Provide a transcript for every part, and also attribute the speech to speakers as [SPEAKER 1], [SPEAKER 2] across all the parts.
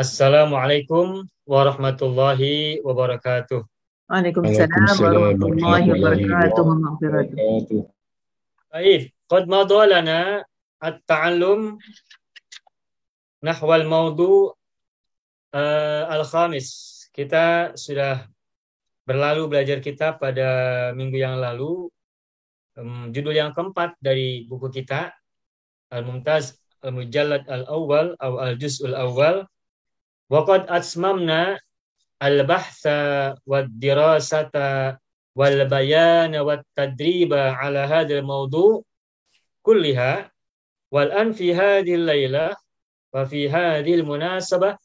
[SPEAKER 1] Assalamualaikum warahmatullahi wabarakatuh.
[SPEAKER 2] Waalaikumsalam
[SPEAKER 3] Waalaikumsalam
[SPEAKER 2] warahmatullahi
[SPEAKER 3] warahmatullahi
[SPEAKER 2] wabarakatuh wa maghfiratuh.
[SPEAKER 3] wabarakatuh.
[SPEAKER 1] Baik, qad madha lana at-ta'allum nahwal maudu al-khamis. Kita sudah berlalu belajar kita pada minggu yang lalu judul yang keempat dari buku kita Al-Mumtaz Al-Mujallad Al-Awwal atau Al-Juz'ul Awwal. Wa qad atmamna al-bahtha wad-dirasata wal bayana wat tadriba ala hadzal mawdu' kulliha wal an fi hadhihi al-lailah wa fi hadhihi al-munasabah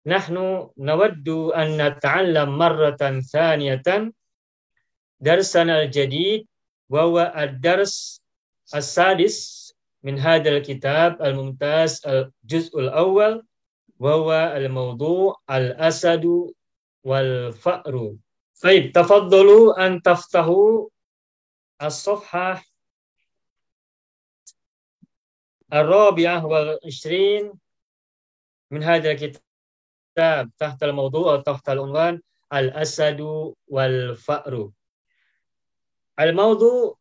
[SPEAKER 1] nahnu nawaddu an nata'allam marratan thaniyatan darsana al-jadid wa huwa ad-dars as-sadis min hadzal kitab al-mumtaz al-juz'ul awwal wa huwa al-mawdu' al-asadu wal fa'ru. Baik, tafaddalu an taftahu as-safhah ar-rabi'ah wal 20 min hadzal kitab tahta al-mawdu' atau tahta al-unwan al-asadu wal fa'ru. Al-mawdu'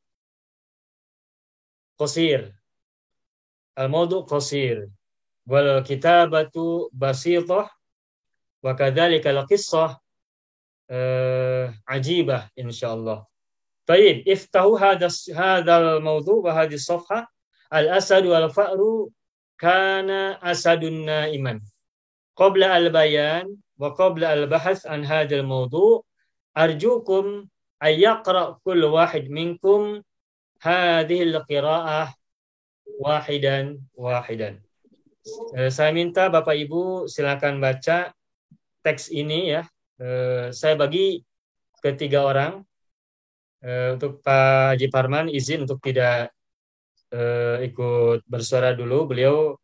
[SPEAKER 1] qasir. Al-mawdu' qasir wal kitabatu basithah wa kadzalika al-qissah ajibah insyaallah. Baik, iftahu hadzal mawdu' wa hadhihi as-safhah al-asad wal fa'ru kana asadun naiman qabla al-bayan wa qabla al-bahth an hadzal mawdu' arjukum ay yaqra' kullu wahid minkum hadhihi al-qira'ah wahidan. Saya minta Bapak Ibu silakan baca teks ini ya. Saya bagi ke 3 orang. Untuk Pak Haji Parman izin untuk tidak ikut bersuara dulu. Beliau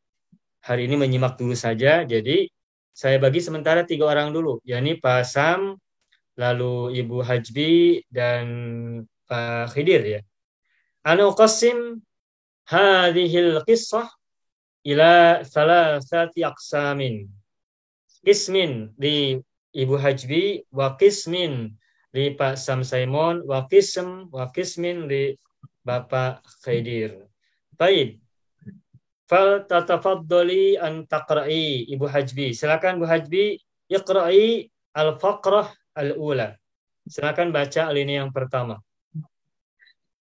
[SPEAKER 1] hari ini menyimak dulu saja. Jadi saya bagi sementara 3 orang dulu. Yakni Pak Sam, lalu Ibu Hajbi dan Pak Khidir ya. Anu qasim hadhil qissah ila thalathati aqsamin. Qismin di Ibu Hajbi wa qismin di Pak Sam Simon wa qismin di Bapak Khidir. Baik. Fal tatafaddali an taqra'i Ibu Hajbi. Silakan Bu Hajbi iqra'i al-faqrah al-ula. Silakan baca alinea yang pertama.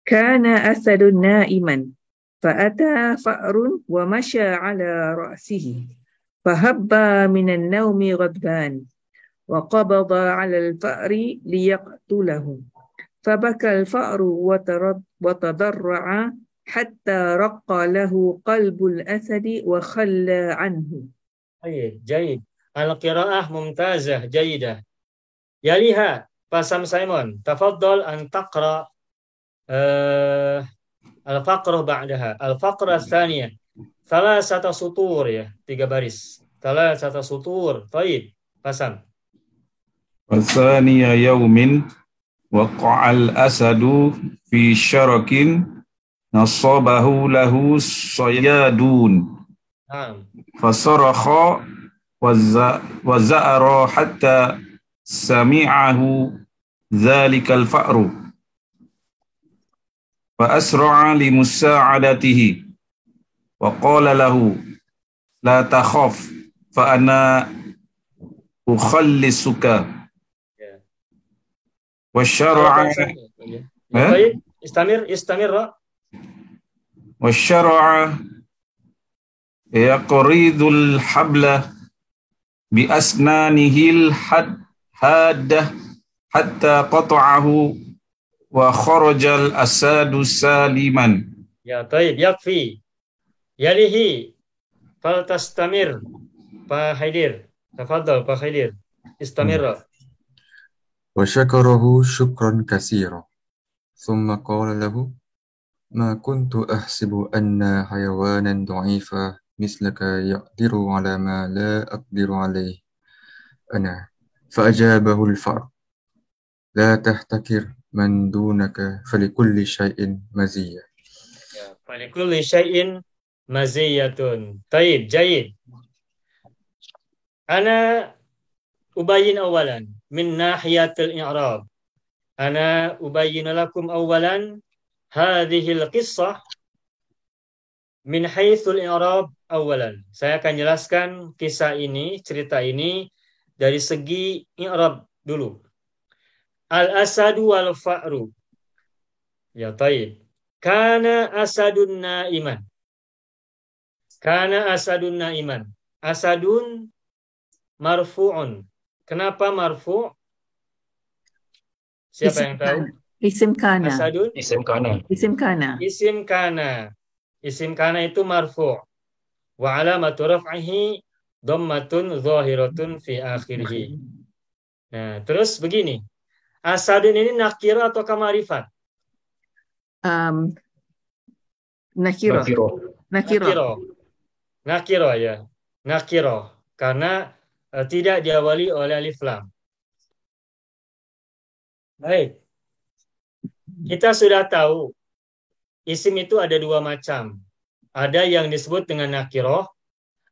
[SPEAKER 2] Kana asadun naiman fa'ata fa'run wa masya ala ra'sihi fahabba minan naumi ghadban wa qabada ala al-fa'ri liyaqtulahu fabaka al-fa'ru wa tadarra'a hatta raqqa lahu qalbul asadi wa khalla anhu.
[SPEAKER 1] Jayid. Al-qira'ah mumtazah jayidah. Yaliha Pak Sam Simon, tafaddal an taqra al-faqrah ba'daha. Al-faqrah tsaniyah. Thalathata sutur ya, 3 baris. Thalathata sutur. Baik, Pak Sam.
[SPEAKER 3] Wasaniya yaumin waqa'al asadu fi syarakin nasabahu lahu sayadun fasarakha wa za'ara hatta sami'ahu dhalikal fa'ru fa asra'a li musa'adatihi wa qala lahu la takhaf fa ana ukhallisuka wa syara'a
[SPEAKER 1] Baik, istamir
[SPEAKER 3] wa syara'a yaqridul habla bi asnanihil haddah hatta qata'ahu wa kharajal asadu saliman.
[SPEAKER 1] Ya, baik, yakfi. Yalihi faltastamir Pak Haidir. Tafadhal Pak Haidir. Istamir.
[SPEAKER 4] Wa syakarahu syukran katsira. Thumma qala lahu ma kuntu ahsibu anna hayawanan dha'ifa mislaka yaqdiru ala ma la aqdiru alayhi ana fa'ajabahu al-far la tahtakir man dunaka falikulli syai'in maziyah.
[SPEAKER 1] Ya, falikulli syai'in maziyatun. Taib, jayid. Ana ubayyin awalan min nahiyatil i'rab. Ana ubayyin lakum awalan hadhil qissah min haitsul i'rab awalan. Saya akan jelaskan kisah ini, cerita ini dari segi i'rab dulu. Al-asadu wal fa'ru. Ya, taib. Kana asadun na'iman. Kana asadun na'iman. Asadun marfu'un. Kenapa marfu'? Siapa yang tahu?
[SPEAKER 2] Isim kana.
[SPEAKER 1] Asadun
[SPEAKER 5] Isim kana.
[SPEAKER 2] Isim kana.
[SPEAKER 1] isim kana. Isim kana itu marfu'. Wa alamatu raf'ihi dhammatun zahiratun fi akhirih. Nah, terus begini. Asadun ini nakira atau kamarifat?
[SPEAKER 2] Nakiro.
[SPEAKER 5] Nakiro.
[SPEAKER 2] Nakiro.
[SPEAKER 1] Nakiro ya. Nakiro. Karena tidak diawali oleh alif lam. Baik. Kita sudah tahu isim itu ada dua macam. Ada yang disebut dengan nakiroh,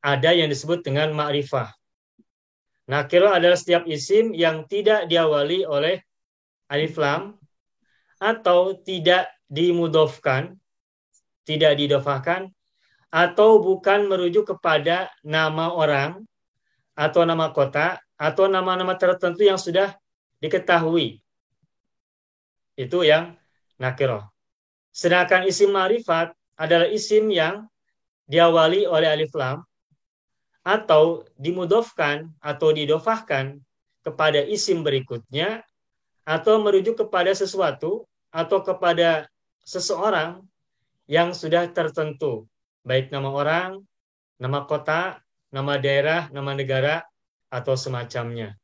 [SPEAKER 1] ada yang disebut dengan ma'rifah. Nakiroh adalah setiap isim yang tidak diawali oleh alif lam atau tidak dimudofkan, tidak didofahkan, atau bukan merujuk kepada nama orang atau nama kota atau nama-nama tertentu yang sudah diketahui. Itu yang nakiroh. Sedangkan isim ma'rifat adalah isim yang diawali oleh alif lam atau dimudofkan atau didofahkan kepada isim berikutnya atau merujuk kepada sesuatu atau kepada seseorang yang sudah tertentu, baik nama orang, nama kota, nama daerah, nama negara, atau semacamnya.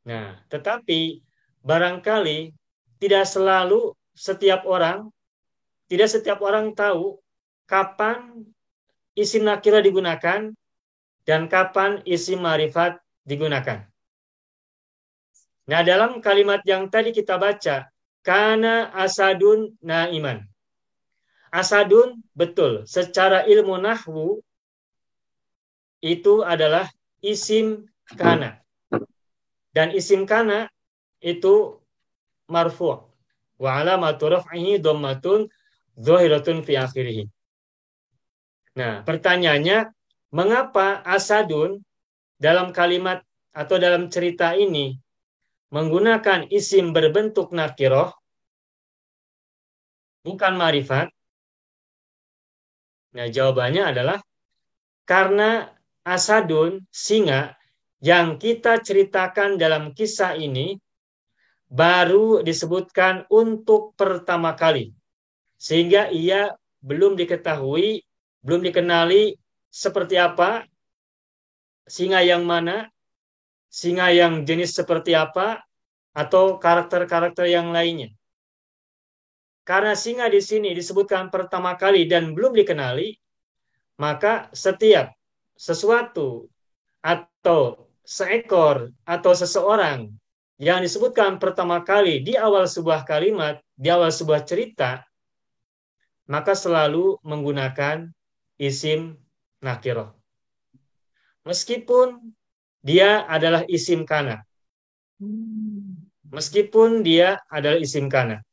[SPEAKER 1] Nah, tetapi barangkali tidak setiap orang tahu kapan isim nakira digunakan dan kapan isim ma'rifat digunakan. Nah, dalam kalimat yang tadi kita baca, kana asadun na'iman. Asadun, betul, secara ilmu nahwu itu adalah isim kana. Dan isim kana itu marfu'. Wa alamatu raf'ihi dhammatun zahiratun fi akhirih. Nah, pertanyaannya, mengapa asadun dalam kalimat atau dalam cerita ini menggunakan isim berbentuk nakiroh, bukan ma'rifat? Nah, jawabannya adalah karena asadun, singa, yang kita ceritakan dalam kisah ini baru disebutkan untuk pertama kali. Sehingga ia belum diketahui, belum dikenali seperti apa, singa yang mana, singa yang jenis seperti apa, atau karakter-karakter yang lainnya. Karena singa di sini disebutkan pertama kali dan belum dikenali, maka setiap sesuatu atau seekor atau seseorang yang disebutkan pertama kali di awal sebuah kalimat, di awal sebuah cerita, maka selalu menggunakan isim nakiroh. Meskipun dia adalah isim kana. Meskipun dia adalah isim kana.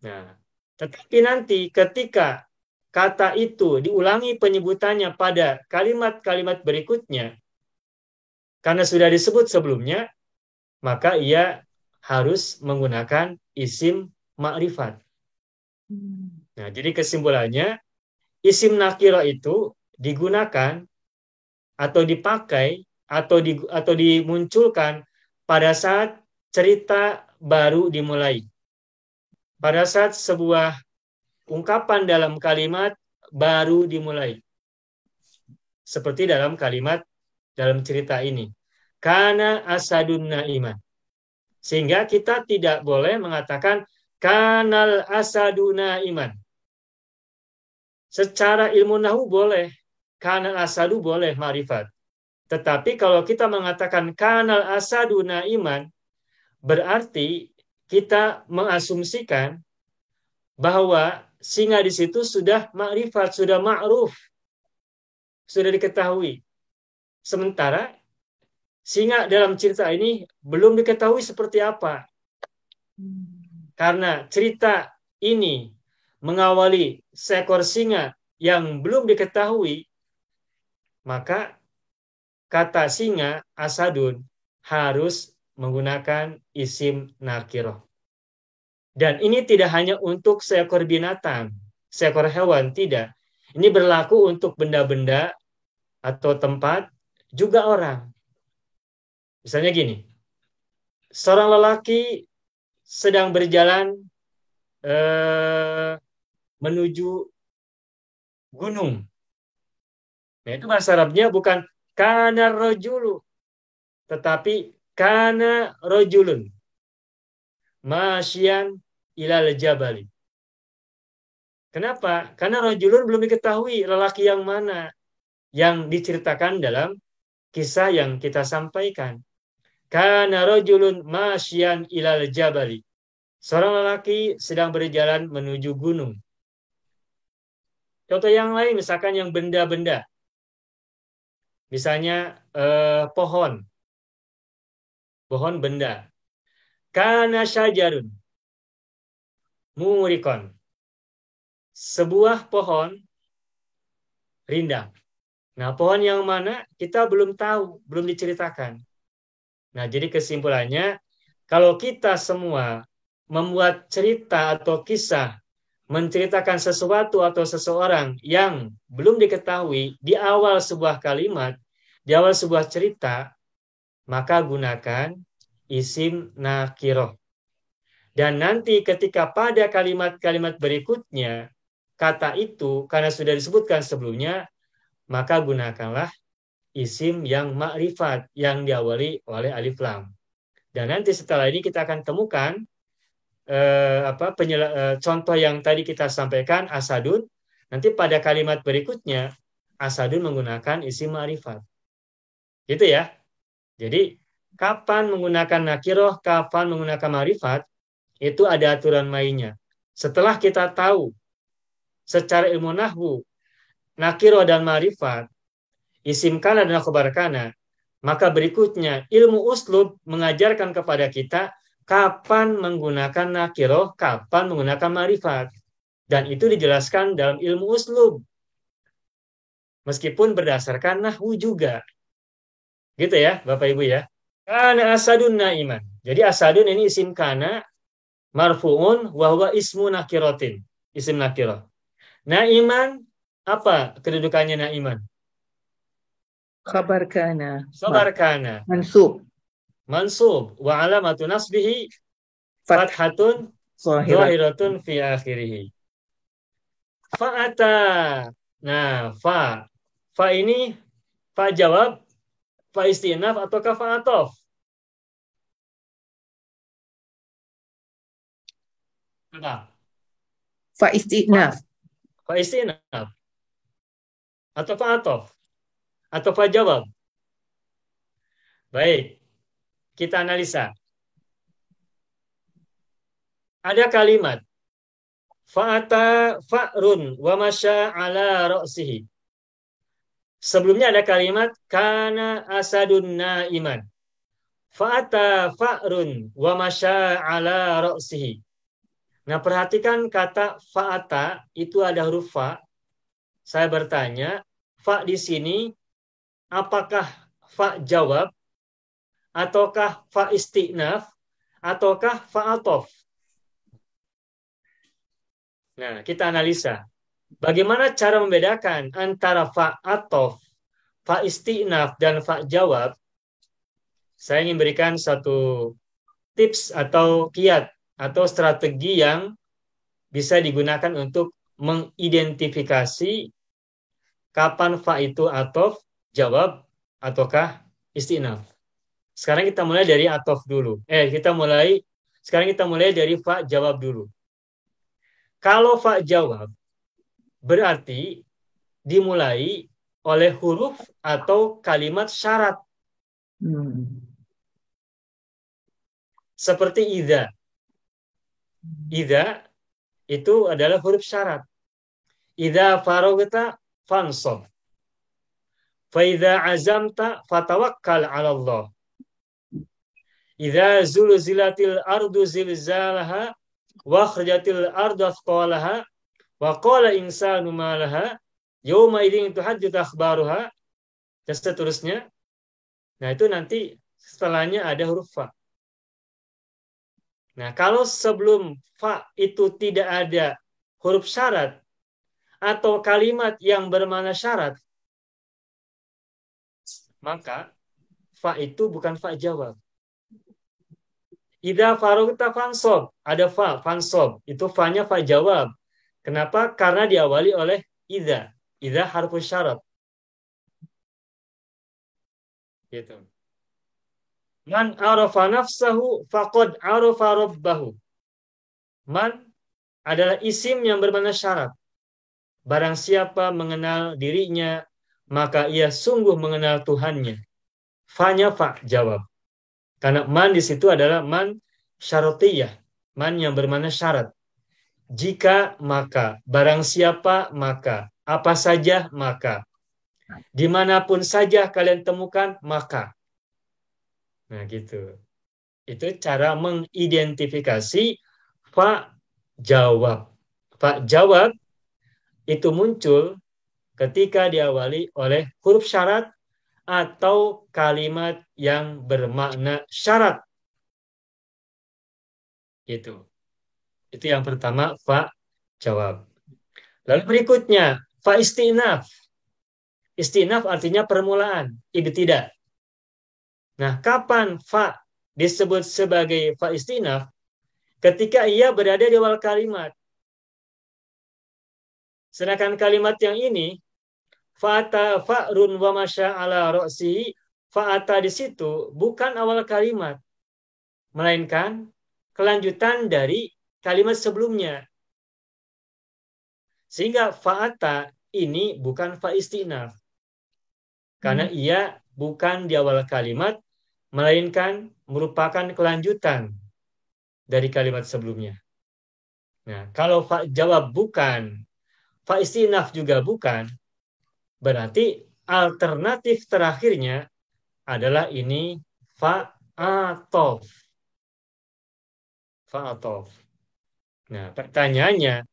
[SPEAKER 1] Nah, tetapi nanti ketika kata itu diulangi penyebutannya pada kalimat-kalimat berikutnya, karena sudah disebut sebelumnya, maka ia harus menggunakan isim ma'rifat. Nah, jadi kesimpulannya, isim nakiro itu digunakan atau dipakai atau dimunculkan pada saat cerita baru dimulai. Pada saat sebuah ungkapan dalam kalimat baru dimulai. Seperti dalam kalimat dalam cerita ini. Kana asadun na'iman. Sehingga kita tidak boleh mengatakan kanal asadun na'iman. Secara ilmu nahwu boleh. Kanal asadu boleh ma'rifat. Tetapi kalau kita mengatakan kanal asadu na'iman, berarti kita mengasumsikan bahwa singa di situ sudah ma'rifat, sudah ma'ruf, sudah diketahui. Sementara singa dalam cerita ini belum diketahui seperti apa. Karena cerita ini mengawali seekor singa yang belum diketahui, maka kata singa asadun harus menggunakan isim nakiroh. Dan ini tidak hanya untuk seekor binatang, seekor hewan, tidak. Ini berlaku untuk benda-benda atau tempat, juga orang. Misalnya gini, seorang lelaki sedang berjalan menuju gunung. Nah, itu bahasa Arabnya bukan kana rojulu, tetapi kana rojulun masyian ilal jabali. Kenapa? Karena rojulun belum diketahui lelaki yang mana yang diceritakan dalam kisah yang kita sampaikan. Kana rojulun masyian ilal jabali. Seorang lelaki sedang berjalan menuju gunung. Contoh yang lain, misalkan yang benda-benda. Misalnya pohon. Pohon benda. Kana syajarun murikon. Sebuah pohon rindang. Nah, pohon yang mana kita belum tahu, belum diceritakan. Nah, jadi kesimpulannya, kalau kita semua membuat cerita atau kisah menceritakan sesuatu atau seseorang yang belum diketahui di awal sebuah kalimat, di awal sebuah cerita, maka gunakan isim nakiroh. Dan nanti ketika pada kalimat-kalimat berikutnya, kata itu karena sudah disebutkan sebelumnya, maka gunakanlah isim yang ma'rifat yang diawali oleh alif lam. Dan nanti setelah ini kita akan temukan contoh yang tadi kita sampaikan asadun. Nanti pada kalimat berikutnya asadun menggunakan isim ma'rifat. Gitu ya. Jadi kapan menggunakan nakiroh, kapan menggunakan ma'rifat, itu ada aturan mainnya. Setelah kita tahu secara ilmu nahwu nakiroh dan ma'rifat, isim kana dan khabar kana, maka berikutnya ilmu uslub mengajarkan kepada kita kapan menggunakan nakiroh, kapan menggunakan ma'rifat. Dan itu dijelaskan dalam ilmu uslub. Meskipun berdasarkan nahwu juga. Gitu ya, Bapak Ibu ya. Kana asadun na'iman. Jadi asadun ini isim kana marfu'un wa huwa ismu nakirotin. Isim nakiroh. Na'iman, apa kedudukannya na'iman?
[SPEAKER 2] Khabar kana.
[SPEAKER 1] Khabar kana.
[SPEAKER 2] Mansub.
[SPEAKER 1] Mansub. Wa alamatu nasbihi fathatun zahiratun fi akhirih. Fa'ata. Nah, fa. Fa ini fa jawab, fa istinaf ataukah fa atof?
[SPEAKER 2] Fa istinaf.
[SPEAKER 1] Fa istinaf. Atau fa atof? Atau fa jawab? Baik. Kita analisa. Ada kalimat fa'ata fa'run wa masya ala ra'sihi. Sebelumnya ada kalimat kana asadun na'iman. Fa'ata fa'run wa masya ala ra'sihi. Nah, perhatikan kata fa'ata itu ada huruf fa. Saya bertanya, fa di sini apakah fa jawab ataukah fa istinaf ataukah fa atof? Nah, kita analisa. Bagaimana cara membedakan antara fa atof, fa istinaf, dan fa jawab? Saya ingin berikan satu tips atau kiat atau strategi yang bisa digunakan untuk mengidentifikasi kapan fa itu atof, jawab, ataukah istinaf. Sekarang kita mulai dari atof dulu. Sekarang kita mulai dari fa jawab dulu. Kalau fa jawab, berarti dimulai oleh huruf atau kalimat syarat. Seperti idza. Idza itu adalah huruf syarat. Idza faragta fansab. Fa idza azamta fatawakkal 'ala Allah. Idza zulzilatil ardu zilzalaha wa akhrajatil ardu athqalaha wa qala insanu ma laha yauma idzin tuhadditsu akhbaruha dan seterusnya. Nah, itu nanti setelahnya ada huruf fa. Nah, kalau sebelum fa itu tidak ada huruf syarat atau kalimat yang bermakna syarat, maka fa itu bukan fa jawab. Idza faragta fansob, ada fa, fansob. Itu fa-nya fa jawab. Kenapa? Karena diawali oleh idza. Idza harfus syarat. Gitu. Man arafa nafsahu faqad arafa rabbahu. Man adalah isim yang bermakna syarat. Barang siapa mengenal dirinya, maka ia sungguh mengenal Tuhannya. Fa-nya fa jawab. Karena man di situ adalah man syarotiyah, man yang bermakna syarat. Jika maka, barang siapa maka, apa saja maka, dimanapun saja kalian temukan maka. Nah gitu. Itu cara mengidentifikasi fa jawab. Fa jawab itu muncul ketika diawali oleh huruf syarat atau kalimat yang bermakna syarat. Itu yang pertama, fa jawab. Lalu berikutnya, fa istinaf. Istinaf artinya permulaan, ibtidah. Nah, kapan fa disebut sebagai fa istinaf? Ketika ia berada di awal kalimat. Sedangkan kalimat yang ini, fa'ata fa'run wa masya ala ro'si, fa'ata di situ bukan awal kalimat, melainkan kelanjutan dari kalimat sebelumnya. Sehingga fa'ata ini bukan fa istinaf. Karena ia bukan di awal kalimat, melainkan merupakan kelanjutan dari kalimat sebelumnya. Nah, kalau fa jawab bukan, fa istinaf juga bukan, berarti alternatif terakhirnya adalah ini fa atof. Fa atof. Nah, pertanyaannya,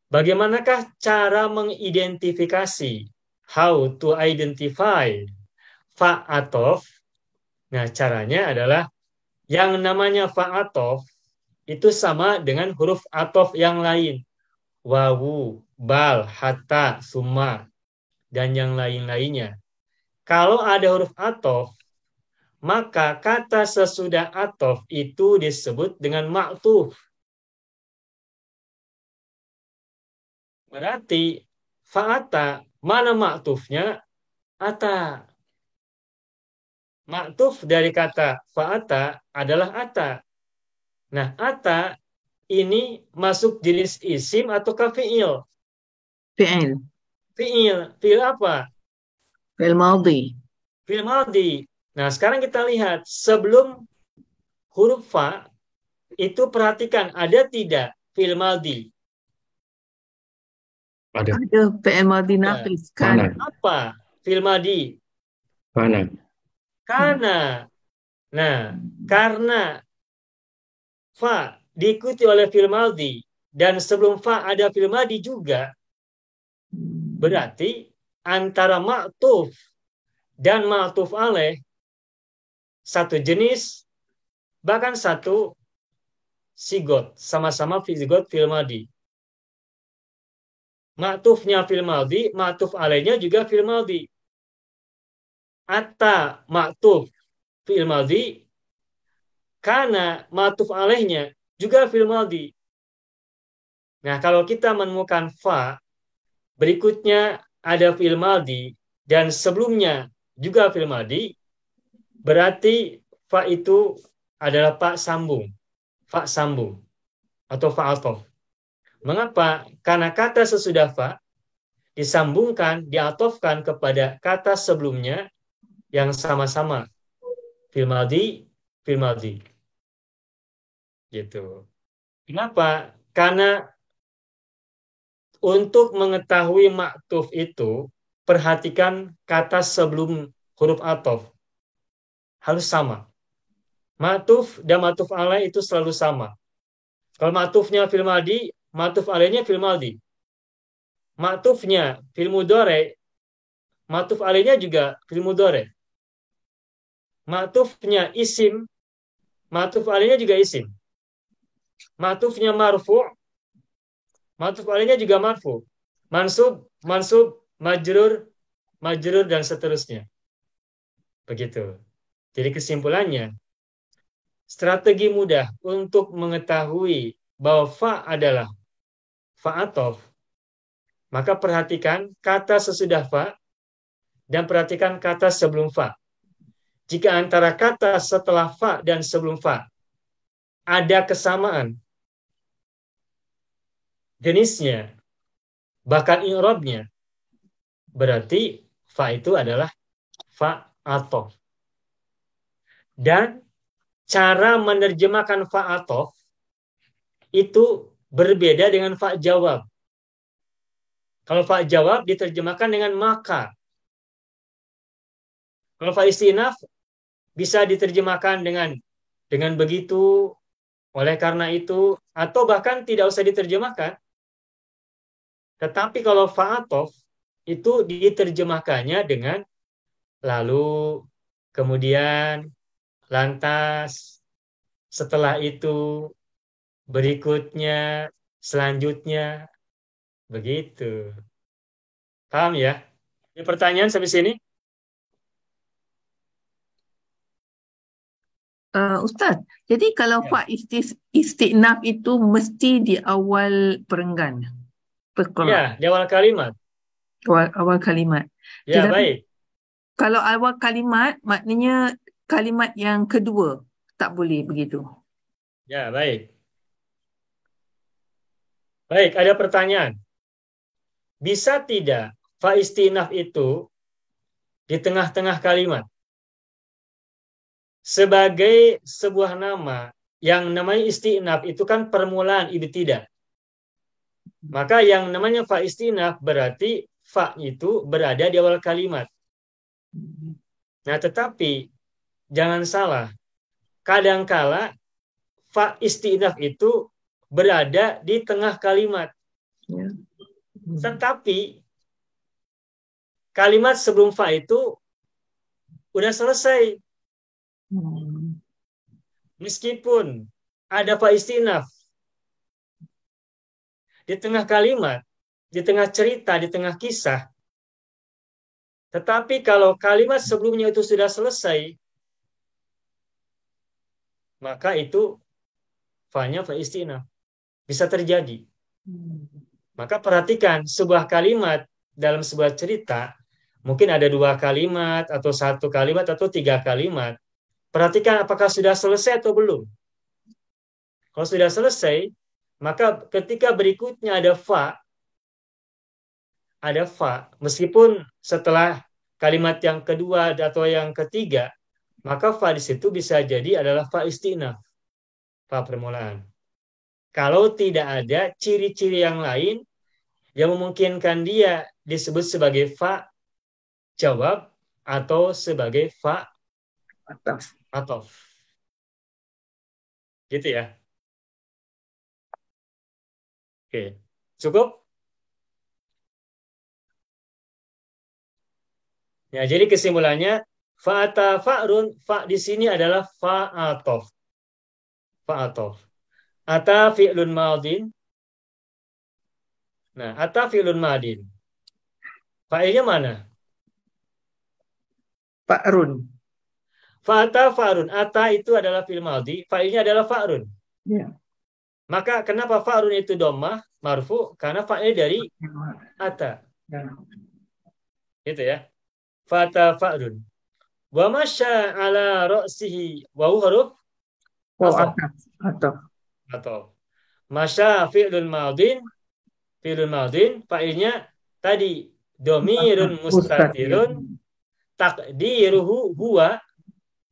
[SPEAKER 1] bagaimanakah cara mengidentifikasi? How to identify fa atof? Nah, caranya adalah yang namanya fa atof itu sama dengan huruf atof yang lain. Wawu, bal, hatta, summa, dan yang lain-lainnya. Kalau ada huruf atof, maka kata sesudah atof itu disebut dengan ma'tuf. Berarti fa'ata, mana ma'tufnya? Ata. Ma'tuf dari kata fa'ata adalah ata. Nah, ata ini masuk jenis isim atau fi'il?
[SPEAKER 2] فعل
[SPEAKER 1] Fi'il. Fi'il apa?
[SPEAKER 2] فعل ماضي
[SPEAKER 1] Fi'il madhi. Nah, sekarang kita lihat sebelum huruf fa itu perhatikan ada tidak fi'il madhi?
[SPEAKER 4] Ada.
[SPEAKER 2] ada فعل ماضي ناقص
[SPEAKER 4] Mana?
[SPEAKER 2] كان
[SPEAKER 1] Apa fi'il madhi?
[SPEAKER 4] Mana?
[SPEAKER 1] Karena. Nah, karena fa diikuti oleh fi'il madhi dan sebelum fa ada fi'il madhi juga, berarti antara ma'tuf dan ma'tuf alaih satu jenis, bahkan satu sigot, sama-sama sigot fi'il madhi. Ma'tufnya fi'il madhi, ma'tuf alaihnya juga fi'il madhi. Atta ma'tuf fi'il madhi, karena ma'tuf alaihnya juga fi'il madhi. Nah, kalau kita menemukan fa, berikutnya ada fi'il madhi dan sebelumnya juga fi'il madhi, berarti fa itu adalah fa sambung atau fa atof. Mengapa? Karena kata sesudah fa disambungkan, diatofkan kepada kata sebelumnya yang sama-sama fi'il madhi. Gitu. Kenapa? Karena untuk mengetahui maktuf itu perhatikan kata sebelum huruf ataf. Harus sama. Ma'tuf dan ma'tuf alaih itu selalu sama. Kalau ma'tufnya fil madhi, ma'tuf alaihnya fil madhi. Ma'tufnya fil mudhari, ma'tuf alaihnya juga fil mudhari. Ma'tufnya isim, ma'tuf alaihnya juga isim. Ma'tufnya marfu', ma'tuf alaihnya juga marfu'. Mansub, mansub, majrur, majrur, dan seterusnya. Begitu. Jadi kesimpulannya, strategi mudah untuk mengetahui bahwa fa adalah fa ataf, maka perhatikan kata sesudah fa dan perhatikan kata sebelum fa. Jika antara kata setelah fa dan sebelum fa ada kesamaan jenisnya, bahkan i'rabnya, berarti fa itu adalah fa ataf. Dan cara menerjemahkan fa ataf itu berbeda dengan fa jawab. Kalau fa jawab diterjemahkan dengan maka. Kalau fa istinaf bisa diterjemahkan dengan begitu, oleh karena itu, atau bahkan tidak usah diterjemahkan. Tetapi kalau fa ataf itu diterjemahkannya dengan lalu, kemudian, lantas, setelah itu, berikutnya, selanjutnya, begitu. Paham ya? Ini pertanyaan sampai sini?
[SPEAKER 2] Ustaz, jadi kalau
[SPEAKER 1] Ya.
[SPEAKER 2] fa istiqnaf itu mesti di awal perenggan,
[SPEAKER 1] Ya,
[SPEAKER 2] perkara,
[SPEAKER 1] di awal kalimat.
[SPEAKER 2] awal kalimat.
[SPEAKER 1] Ya,
[SPEAKER 2] Tetapi
[SPEAKER 1] baik.
[SPEAKER 2] kalau awal kalimat, maknanya kalimat yang kedua tak boleh begitu.
[SPEAKER 1] Ya, baik. Baik, ada pertanyaan. Bisa tidak fa istinaf itu di tengah-tengah kalimat sebagai sebuah nama yang namanya istinaf itu kan permulaan ibtidah. Maka yang namanya fa istinaf berarti fa itu berada di awal kalimat. Nah, tetapi jangan salah. Kadangkala fa istinaf itu berada di tengah kalimat.
[SPEAKER 2] Ya.
[SPEAKER 1] Tetapi kalimat sebelum fa itu udah selesai. Meskipun ada fa istinaf di tengah kalimat, di tengah cerita, di tengah kisah. Tetapi kalau kalimat sebelumnya itu sudah selesai, maka itu fa-nya fa istinaf. Bisa terjadi. Maka perhatikan sebuah kalimat dalam sebuah cerita, mungkin ada 2 kalimat, atau 1 kalimat, atau 3 kalimat. Perhatikan apakah sudah selesai atau belum. Kalau sudah selesai, maka ketika berikutnya ada fa, meskipun setelah kalimat yang kedua atau yang ketiga, maka fa di situ bisa jadi adalah fa istinaf, fa permulaan. Kalau tidak ada ciri-ciri yang lain yang memungkinkan dia disebut sebagai fa jawab atau sebagai fa ataf. Gitu ya. Oke. Cukup? Ya, jadi kesimpulannya fa'ata fa'run, fa di sini adalah fa'atof. Fa'atof. Ata fi'lun madin. Nah, ata fi'lun madin. Fa'ilnya mana?
[SPEAKER 2] Fa'run.
[SPEAKER 1] Fa'ata fa'run. Ata itu adalah fi'il madhi, fa'ilnya adalah fa'run.
[SPEAKER 2] Ya.
[SPEAKER 1] Maka kenapa fa'run itu dhammah marfu? Karena fa'il dari ata.
[SPEAKER 2] Ya.
[SPEAKER 1] Gitu ya. Fa'ata fa'run. Wa masya ala ra'sihi wa huruf
[SPEAKER 2] Oh,
[SPEAKER 1] ataf.
[SPEAKER 2] atau.
[SPEAKER 1] Ataf. Masya fi'lun madin. Fi'lun madin fa'ilnya tadi domirun mustatirun takdiruhu huwa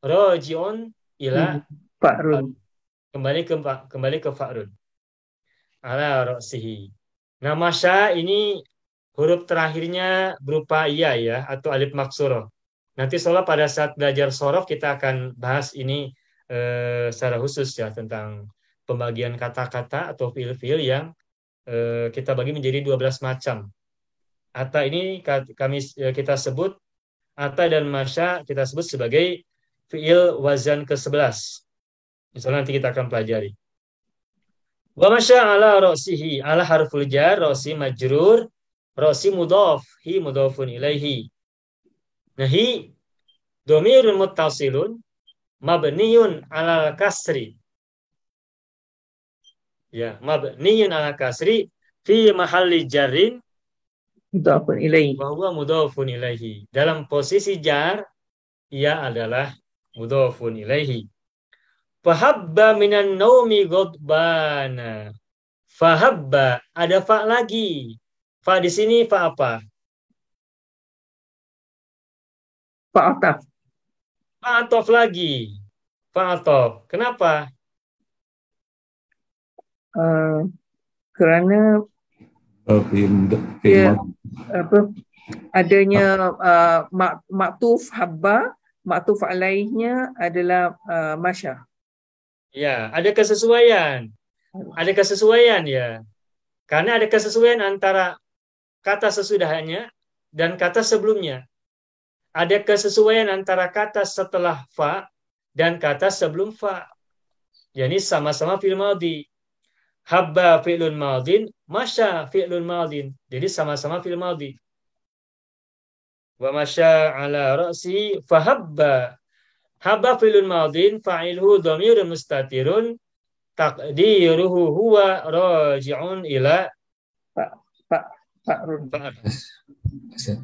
[SPEAKER 1] rojiun ila
[SPEAKER 2] Fa'run.
[SPEAKER 1] kembali ke fa'run ala ra'sihi. Nah, masya ini huruf terakhirnya berupa iya ya atau alif maksurah. Nanti soalnya pada saat belajar sorof kita akan bahas ini secara khusus ya tentang pembagian kata-kata atau fiil-fiil yang kita bagi menjadi 12 macam. Ata ini kita sebut ata dan masya kita sebut sebagai fiil wazan ke-11. Misalnya nanti kita akan pelajari. Wa masya ala ra'sihi ala harful jar ra'si majrur ra'si mudhaf hi mudhafun ilaihi. Nahi dhamirun muttasilun mabniyun ala kasri. Ya, mabniyun ala kasri fi mahalli jarrin
[SPEAKER 2] Mudhafun ilaihi.
[SPEAKER 1] wa huwa mudhafun ilaihi. Dalam posisi jar ia adalah mudhafun ilaihi. Fahabba minan naumi ghadbana. Fahabba ada fa lagi. Fa di sini fa apa?
[SPEAKER 2] Fa'ataf.
[SPEAKER 1] Fa atof lagi. Fa atof. Kenapa?
[SPEAKER 2] Kerana dia adanya maktuf habba, maktuf alaihnya adalah masya.
[SPEAKER 1] Ya, ada kesesuaian. Ada kesesuaian ya. Karena ada kesesuaian antara kata sesudahnya dan kata sebelumnya. Ada kesesuaian antara kata setelah fa dan kata sebelum fa. Yani sama-sama fi'il madhi. Habba fi'lun madhin, masya fi'lun madhin. Jadi sama-sama fi'il madhi. Wa masya ala ra'si fahabba. Habba fi'lun madhin fa'ilhu dhamirun mustatirun taqdiruhu huwa raji'un ila
[SPEAKER 2] Fa'run.
[SPEAKER 4] Asad.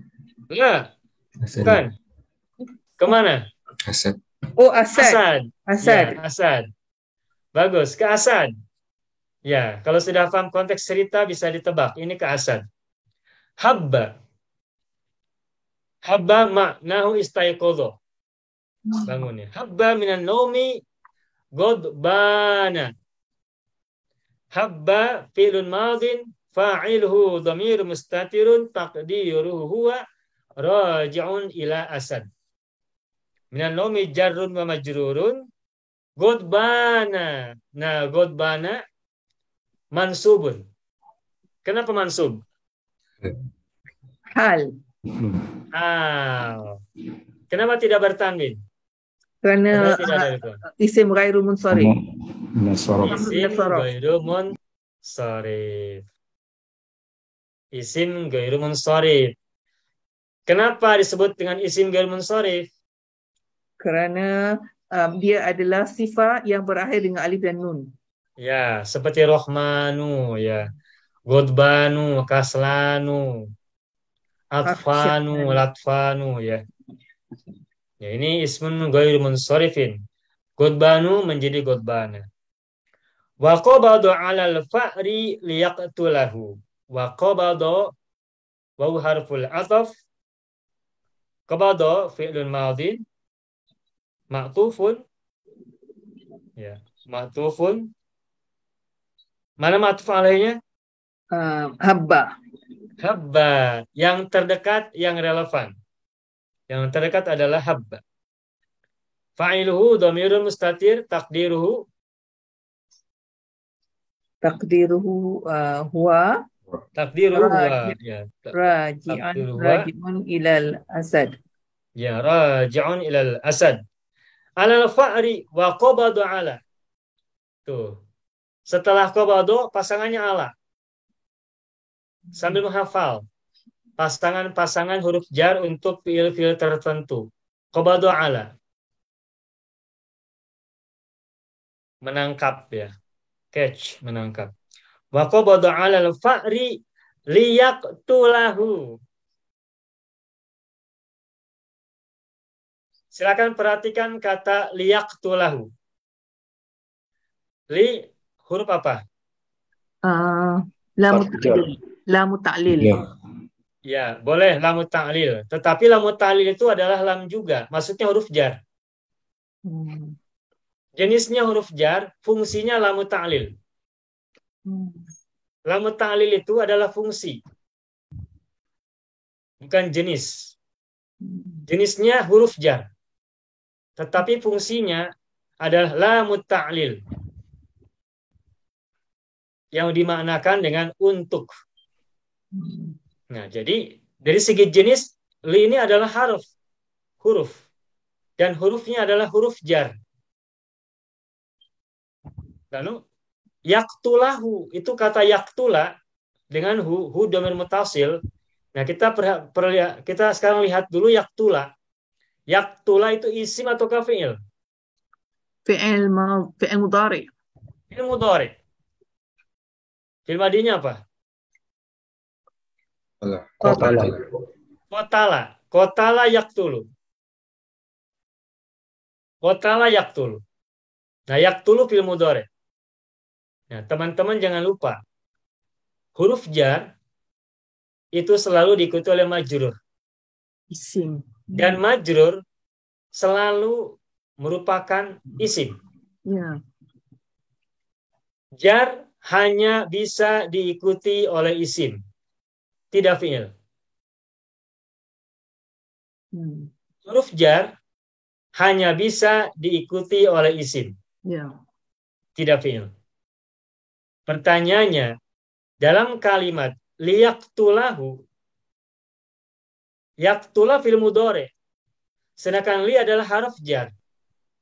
[SPEAKER 1] Ya,
[SPEAKER 4] Asad.
[SPEAKER 1] bukan. Kemana?
[SPEAKER 4] Asad.
[SPEAKER 2] Oh, Asad.
[SPEAKER 1] Asad.
[SPEAKER 2] Asad.
[SPEAKER 1] Ya, Asad. Bagus, ke Asad. Ya, kalau sudah paham konteks cerita bisa ditebak. Ini ke Asad. Habba. Habba maknahu istayqadha. Bangun ya. Habba minan naumi ghadbana. Habba fi'lun madhin fa'ilhu dhamir mustatirun taqdiruhu huwa raji'un ila Asad. Minan naumi jarrun wa majrurun ghadbana. Nah, ghadbana mansubun. Kenapa mansub?
[SPEAKER 2] Hal.
[SPEAKER 1] Kenapa tidak bertanwin?
[SPEAKER 2] Kerana
[SPEAKER 1] Tidak ada itu.
[SPEAKER 2] isim ghairu munsharif.
[SPEAKER 1] Isim ghairu munsharif. Isim ghairu munsharif. Kenapa disebut dengan isim ghairu munsharif?
[SPEAKER 2] Kerana dia adalah sifat yang berakhir dengan alif dan nun.
[SPEAKER 1] Ya, seperti Rohmanu, ya, Godbanu, Kaslanu, Atfanu, Latfanu, ya. Ya, ini ismun ghairu munsharifin. Godbanu menjadi Godbana. Wa qabadu 'alal fa'ri liyaqtulahu. Wa qabadu wa harful ataf. Qabadu fi'lun madhin ma'tufun. Ya, ma'tufun. Mana ma'tuf alaihnya?
[SPEAKER 2] Habba.
[SPEAKER 1] Habba. Yang terdekat, yang relevan. Yang terdekat adalah habba. Fa'iluhu dhamirun mustatir takdiruhu
[SPEAKER 2] Huwa
[SPEAKER 1] ya.
[SPEAKER 2] raji'un ilal asad.
[SPEAKER 1] Ya, raji'un ilal asad. Alal fa'ri wa qabadu ala. Tuh. Setelah qabadu pasangannya ala. Sambil menghafal pasangan-pasangan huruf jar untuk fiil-fiil tertentu. Qabadu ala. Menangkap ya. Catch, menangkap. Wa qabadu ala al-fa'ri liyaqtulahu. Silakan perhatikan kata liyaqtulahu. Li huruf apa?
[SPEAKER 2] Lamu ta'lil.
[SPEAKER 1] Ya, boleh lamu ta'lil. Tetapi lamu ta'lil itu adalah lam juga. Maksudnya huruf jar. Jenisnya huruf jar, fungsinya lamu ta'lil. Lamu ta'lil itu adalah fungsi. bukan jenis. Jenisnya huruf jar. Tetapi fungsinya adalah lamut ta'lil. Yang dimaknakan dengan untuk. Nah, jadi dari segi jenis, li ini adalah huruf. Dan hurufnya adalah huruf jar. Lalu, yaktulahu, itu kata yaktula dengan hu dhamir mutasil. Nah, kita sekarang lihat dulu yaktula. Yaktula itu isim atau fi'il?
[SPEAKER 2] fi'il mudhari.
[SPEAKER 1] Fi'il mudhari. Fi'il madinya apa?
[SPEAKER 4] Qatala.
[SPEAKER 1] Kotala. Kotala yaktulu. Kotala yaktulu. Nah, yaktulu fi'il mudhari. Nah, teman-teman jangan lupa. Huruf jar itu selalu diikuti oleh majrur.
[SPEAKER 2] Isim.
[SPEAKER 1] Dan majrur selalu merupakan isim.
[SPEAKER 2] Ya.
[SPEAKER 1] Jar hanya bisa diikuti oleh isim, tidak fi'il. Huruf jar hanya bisa diikuti oleh isim,
[SPEAKER 2] Ya.
[SPEAKER 1] tidak fi'il. Pertanyaannya, dalam kalimat liyaktulahu, yaktula fil mudhari, sedangkan li adalah harf jar.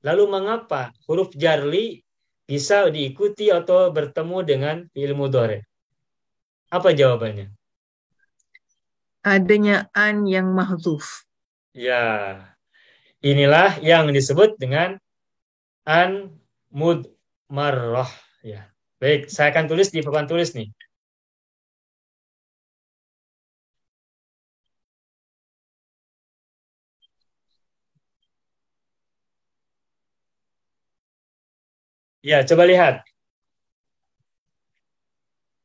[SPEAKER 1] Lalu mengapa huruf jar li bisa diikuti atau bertemu dengan fi'il mudhari? Apa jawabannya?
[SPEAKER 2] Adanya an yang mahdzuf.
[SPEAKER 1] Ya, inilah yang disebut dengan an mudmarrah. Ya, baik, saya akan tulis di papan tulis nih. Ya, coba lihat.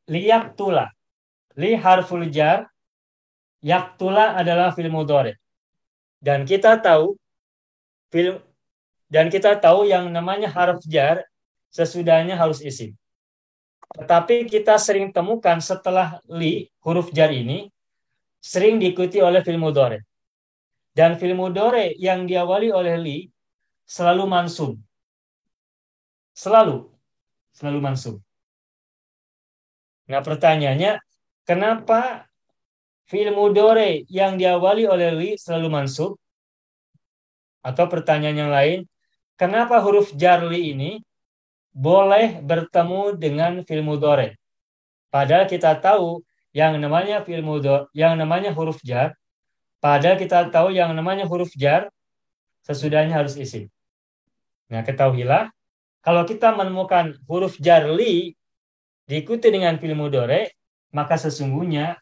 [SPEAKER 1] Liyaktula. Li harful jar. Yaktula adalah fi'il mudhari. Dan kita tahu yang namanya harf jar sesudahnya harus isim. Tetapi kita sering temukan setelah li, huruf jar ini sering diikuti oleh fi'il mudhari. Dan fi'il mudhari yang diawali oleh li selalu mansub. Selalu mansub. Nah, pertanyaannya, kenapa fi'il mudhari yang diawali oleh li selalu mansub? Atau pertanyaan yang lain, kenapa huruf jar li ini boleh bertemu dengan fi'il mudhari? Padahal kita tahu yang namanya huruf jar, sesudahnya harus isim. Nah, ketahuilah, kalau kita menemukan huruf jar li diikuti dengan fi'il mudhari, maka sesungguhnya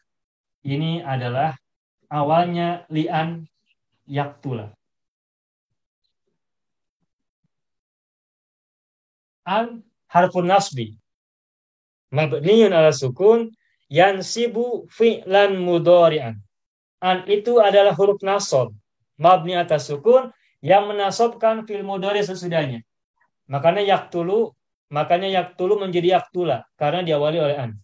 [SPEAKER 1] ini adalah awalnya li'an yaktula. An harfun nasbi mabniun ala sukun yansibu fi'lan mudhari'an. An itu adalah huruf nasab mabni atas sukun yang menasobkan fi'il mudhari sesudahnya. Makanya yaktulu menjadi yaktula karena diawali oleh an.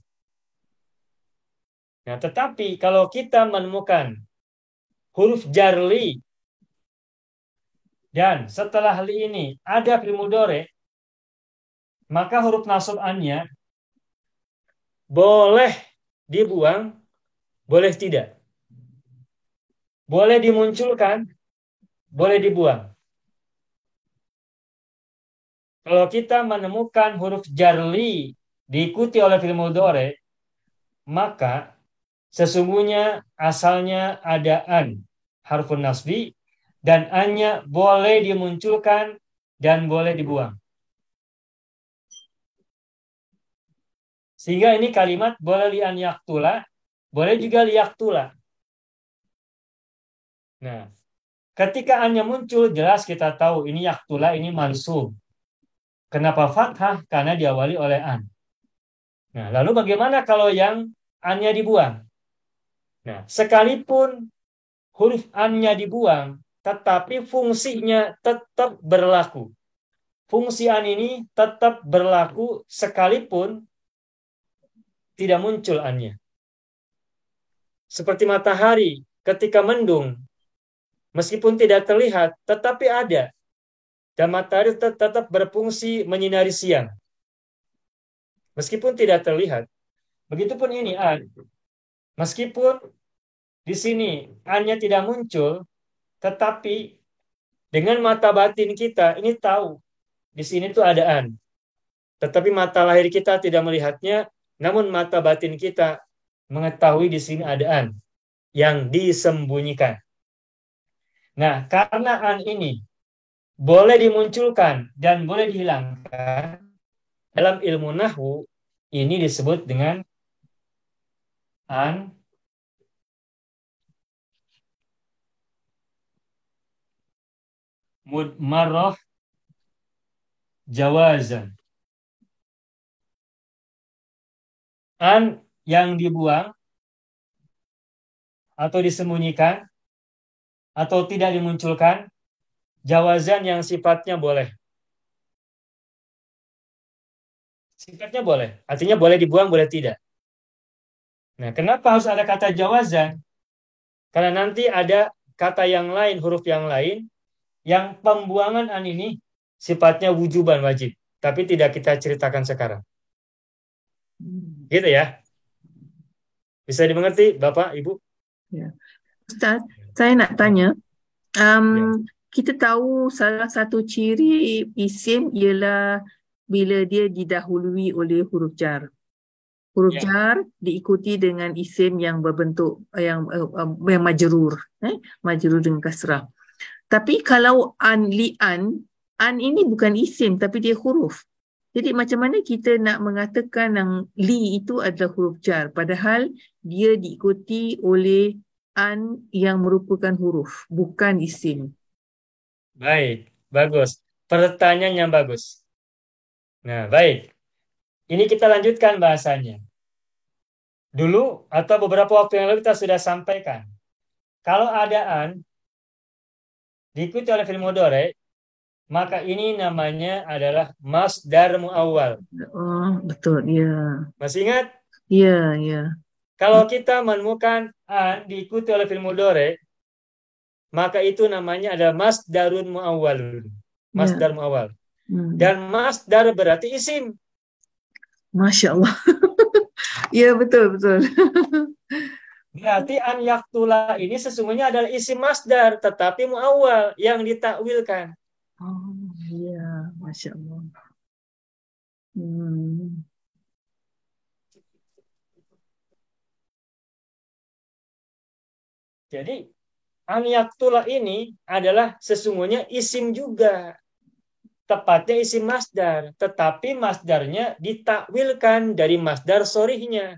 [SPEAKER 1] Nah, tetapi kalau kita menemukan huruf jar li dan setelah li ini ada fi'il mudhari, maka huruf nasab annya boleh dibuang, boleh tidak. Boleh dimunculkan, boleh dibuang. Kalau kita menemukan huruf jar li diikuti oleh fi'il mudhari, maka sesungguhnya asalnya ada an, harfun nasbi, dan annya boleh dimunculkan dan boleh dibuang. Sehingga ini kalimat boleh li'an yaktula, boleh juga liyaktula. Nah, ketika annya muncul, jelas kita tahu ini yaktula, ini mansub. Kenapa fathah? Karena diawali oleh an. Nah, lalu bagaimana kalau yang annya dibuang? Nah, sekalipun huruf annya dibuang, tetapi fungsinya tetap berlaku. Fungsi an ini tetap berlaku sekalipun tidak muncul annya. Seperti matahari ketika mendung, meskipun tidak terlihat, tetapi ada. Dan matahari tetap berfungsi menyinari siang. Meskipun tidak terlihat. Begitupun ini an. Meskipun di sini an-nya tidak muncul, tetapi dengan mata batin kita ini tahu di sini tuh ada an. Tetapi mata lahir kita tidak melihatnya, namun mata batin kita mengetahui di sini ada an yang disembunyikan. Nah, karena an ini boleh dimunculkan dan boleh dihilangkan, dalam ilmu nahwu ini disebut dengan an mudmarrah jawazan. An yang dibuang atau disembunyikan atau tidak dimunculkan, jawazan yang sifatnya boleh. Sifatnya boleh, artinya boleh dibuang, boleh tidak. Nah, kenapa harus ada kata jawazan? Karena nanti ada kata yang lain, huruf yang lain, yang pembuangan an ini sifatnya wujuban, wajib. Tapi tidak kita ceritakan sekarang. Gitu ya. Bisa dimengerti, Bapak, Ibu?
[SPEAKER 2] Ya. Ustaz, saya nak tanya,
[SPEAKER 1] Ya.
[SPEAKER 2] kita tahu salah satu ciri isim ialah bila dia didahului oleh huruf jar. Huruf
[SPEAKER 1] Ya.
[SPEAKER 2] jar diikuti dengan isim yang berbentuk yang majrur, majrur dengan kasrah. Tapi kalau an ini bukan isim tapi dia huruf. Jadi macam mana kita nak mengatakan yang li itu adalah huruf jar padahal dia diikuti oleh an yang merupakan huruf, bukan isim.
[SPEAKER 1] Baik, bagus. Pertanyaan yang bagus. Nah, baik. Ini kita lanjutkan bahasanya. Dulu atau beberapa waktu yang lalu kita sudah sampaikan. Kalau ada an diikuti oleh fi'il mudhari, maka ini namanya adalah masdar muawwal.
[SPEAKER 2] Oh, betul, ya.
[SPEAKER 1] Masih ingat?
[SPEAKER 2] Ya, ya.
[SPEAKER 1] Kalau kita menemukan an diikuti oleh fi'il mudhari, maka itu namanya adalah masdarun muawwal. Masdar muawwal. Dan masdar berarti isim.
[SPEAKER 2] Masya Allah. Ya, betul, betul.
[SPEAKER 1] Berarti an yaktula ini sesungguhnya adalah isim masdar, tetapi muawwal yang ditakwilkan.
[SPEAKER 2] Oh, ya, Masya Allah.
[SPEAKER 1] Jadi an yaktula ini adalah sesungguhnya isim juga. Tepatnya isim masdar, tetapi masdarnya ditakwilkan dari masdar sorihnya,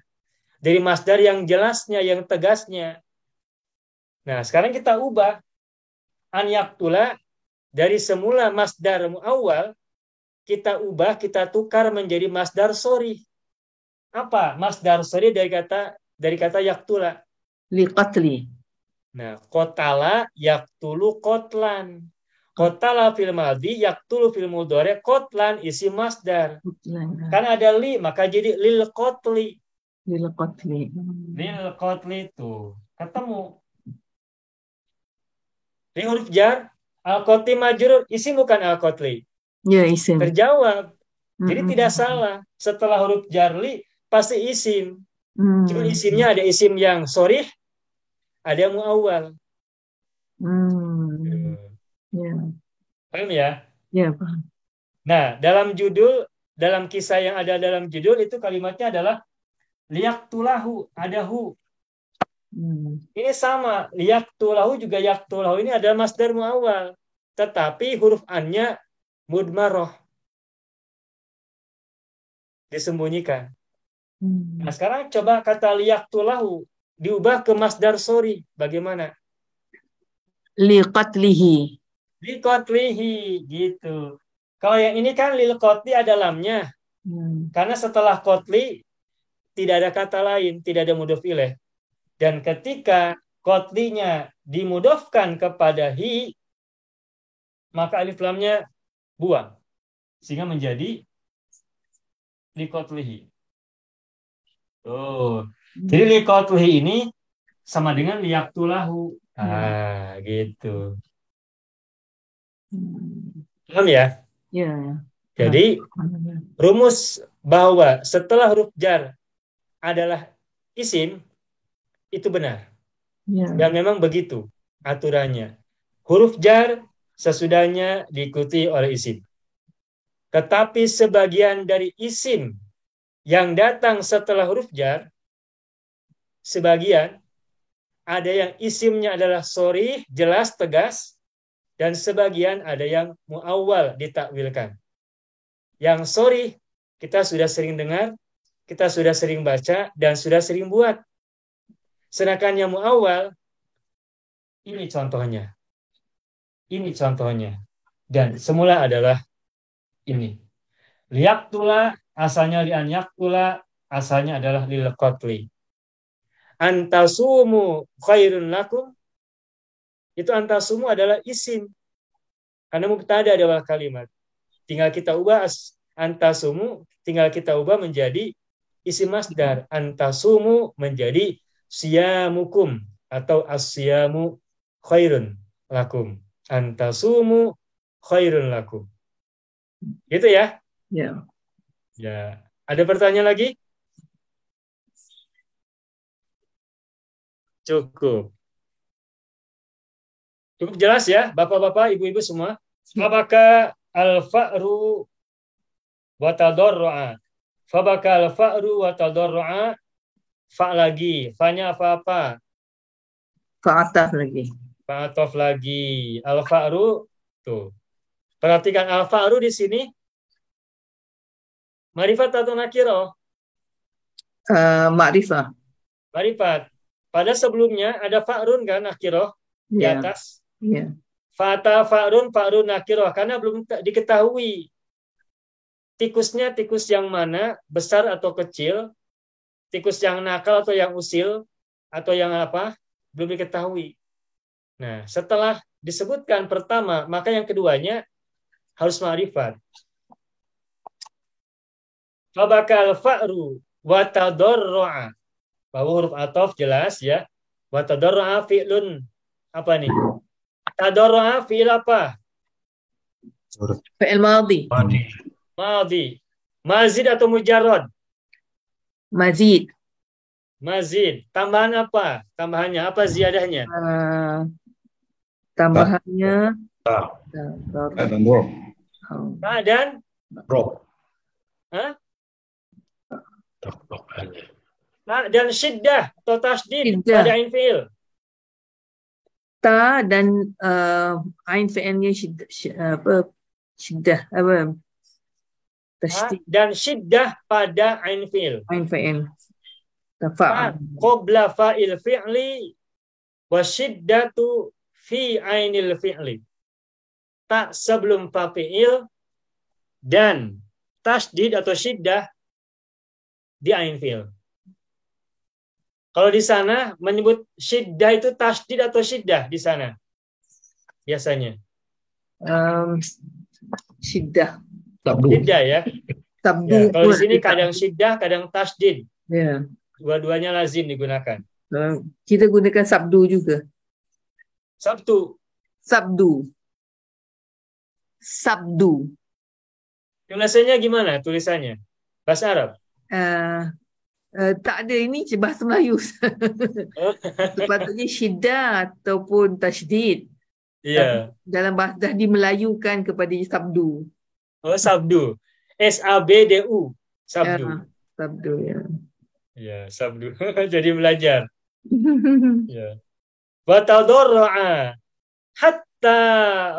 [SPEAKER 1] dari masdar yang jelasnya, yang tegasnya. Nah, sekarang kita ubah an yaktula dari semula masdar muawwal, kita ubah, kita tukar menjadi masdar sorih. Apa masdar sorih dari kata yaktula?
[SPEAKER 2] Liqatli.
[SPEAKER 1] Nah, qatala yaktulu qatlan. Qatala fil madhi yaktulu fil mudhari qatlan isim masdar. Karena ada li maka jadi lil qatli.
[SPEAKER 2] Lil qatli.
[SPEAKER 1] Lil qatli itu ketemu. Di huruf jar al-qatli majrur isim bukan al-qatli.
[SPEAKER 2] Ya, isim.
[SPEAKER 1] Terjawab. Jadi tidak salah. Setelah huruf jar li pasti isim. Cuma isimnya ada isim yang sorih, ada yang muawwal.
[SPEAKER 2] Ya.
[SPEAKER 1] Paham ya?
[SPEAKER 2] Ya, paham.
[SPEAKER 1] Nah, dalam kisah yang ada dalam judul itu kalimatnya adalah liyaktulahu, ada hu. Ini sama, liyaktulahu juga yaktulahu ini adalah masdar muawwal, tetapi huruf an-nya mudmarrah. Disembunyikan. Nah, sekarang coba kata liyaktulahu diubah ke masdar sori. Bagaimana?
[SPEAKER 2] Liqatlihi.
[SPEAKER 1] Liqatlihi gitu. Kalau yang ini kan lil qatli ada lamnya. Karena setelah qatli tidak ada kata lain, tidak ada mudhof ilaih. Dan ketika qatlinya dimudhofkan kepada hi, maka alif lamnya buang. Sehingga menjadi liqatlihi. Jadi liqatlihi ini sama dengan liyaqtulahu. Gitu. Paham ya?
[SPEAKER 2] Ya.
[SPEAKER 1] Jadi rumus bahwa setelah huruf jar adalah isim itu benar.
[SPEAKER 2] Ya.
[SPEAKER 1] Dan memang begitu aturannya. Huruf jar sesudahnya diikuti oleh isim. Tetapi sebagian dari isim yang datang setelah huruf jar, sebagian ada yang isimnya adalah sharih, jelas, tegas, dan sebagian ada yang muawwal, ditakwilkan. Yang sharih kita sudah sering dengar, kita sudah sering baca, dan sudah sering buat. Sedangkan yang muawwal, ini contohnya. Ini contohnya. Dan semula adalah ini. Liyaktula, asalnya li'an yaktula, asalnya adalah lil qatli. Antasumu khairun lakum, itu antasumu adalah isim. Karena mubtada di awal kalimat. Tinggal kita ubah antasumu, tinggal kita ubah menjadi isim masdar. Antasumu menjadi siyamukum atau asyamu khairun lakum. Antasumu khairun lakum. Gitu ya?
[SPEAKER 2] Ya.
[SPEAKER 1] Ya. Ada pertanyaan lagi? Cukup. Cukup jelas ya, Bapak-bapak, Ibu-ibu semua? Fabaka al-fa'ru wa tadarru'a. Fabaka al-fa'ru wa tadarru'a. Fa lagi. Fa-nya apa-apa?
[SPEAKER 2] Fa'ataf lagi.
[SPEAKER 1] Fa'atof lagi. Al-fa'ru. Tuh. Perhatikan al-fa'ru di sini. Marifat atau nakiro?
[SPEAKER 2] Ma'rifah.
[SPEAKER 1] Marifat. Pada sebelumnya ada fa'run kan nakiro di
[SPEAKER 2] Ya.
[SPEAKER 1] atas.
[SPEAKER 2] Ya.
[SPEAKER 1] Fata fa'run nakiro. Karena belum diketahui tikusnya tikus yang mana, besar atau kecil, tikus yang nakal atau yang usil, atau yang apa, belum diketahui. Nah, setelah disebutkan pertama, maka yang keduanya harus ma'rifat. Fabakal fa'ru wa tadarru'a. Bahwa huruf ataf jelas ya. Wa tadarru'a fi'lun. Apa nih? Tadarru'a fi'il apa?
[SPEAKER 2] Fi'il madhi.
[SPEAKER 1] Madhi. Mazid atau mujarrad?
[SPEAKER 2] Mazid.
[SPEAKER 1] Mazid. Tambahan apa? Tambahannya apa ziyadahnya?
[SPEAKER 2] Tambahannya
[SPEAKER 1] Ta dan
[SPEAKER 4] Rob.
[SPEAKER 1] Hah? Dan syiddah atau tasdid
[SPEAKER 2] Syiddah.
[SPEAKER 1] pada ain fi'il.
[SPEAKER 2] ta dan ain fi'ilnya syiddah apa? Tasydid
[SPEAKER 1] Dan syiddah pada ain fi'il.
[SPEAKER 2] ain fi'il.
[SPEAKER 1] Ta
[SPEAKER 2] Tafa'al.
[SPEAKER 1] qabla fa'il fi'li wa syiddatu fi ainil fi'li. Ta sebelum fa fi'il dan tasdid atau syiddah di ain fi'il. Kalau di sana menyebut syiddah itu tasdid atau syiddah di sana biasanya.
[SPEAKER 2] Syiddah.
[SPEAKER 1] Syiddah ya.
[SPEAKER 2] Tabdu.
[SPEAKER 1] Ya, kalau di sini kadang syiddah, kadang tasdid.
[SPEAKER 2] Ya.
[SPEAKER 1] Dua-duanya lazim digunakan.
[SPEAKER 2] Kita gunakan sabdu juga.
[SPEAKER 1] Sabtu.
[SPEAKER 2] Sabdu. Sabdu.
[SPEAKER 1] Tulisannya gimana tulisannya? Bahasa Arab?
[SPEAKER 2] Tak ada, ini bahasa Melayu. Sepatutnya syiddah ataupun tasydid.
[SPEAKER 1] Iya.
[SPEAKER 2] Dalam bahasa dah dimelayukan kepada sabdu.
[SPEAKER 1] Oh, sabdu. SABDU. Sabdu.
[SPEAKER 2] Ya, sabdu ya.
[SPEAKER 1] Ya, sabdu. Jadi belajar. Ya. Wa tadarru'a hatta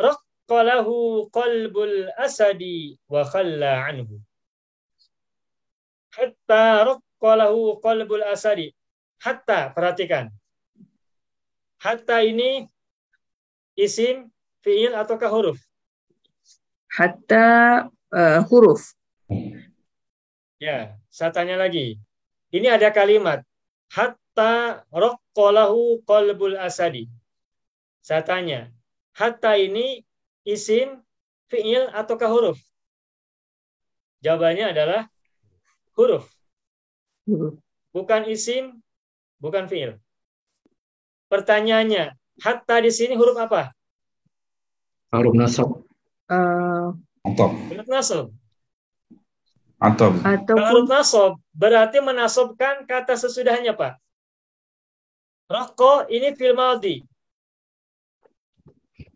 [SPEAKER 1] raqqalahu qalbul asadi wa khalla anhu. Hatta raqqalahu qalbul asadi. Hatta, perhatikan. Hatta ini isim, fi'il ataukah huruf?
[SPEAKER 2] Hatta huruf.
[SPEAKER 1] Ya, saya tanya lagi. Ini ada kalimat hatta raqqalahu qalbul asadi. Saya tanya, hatta ini isim, fi'il ataukah huruf? Jawabannya adalah huruf.
[SPEAKER 2] Huruf.
[SPEAKER 1] Bukan isim, bukan fi'il. pertanyaannya, hatta di sini huruf apa?
[SPEAKER 4] Huruf nasab.
[SPEAKER 3] Atop.
[SPEAKER 1] Huruf nasab.
[SPEAKER 3] Atop.
[SPEAKER 1] Kalau
[SPEAKER 2] Ataupun
[SPEAKER 1] huruf nasab berarti menasobkan kata sesudahnya, Pak. Roko ini fil madhi.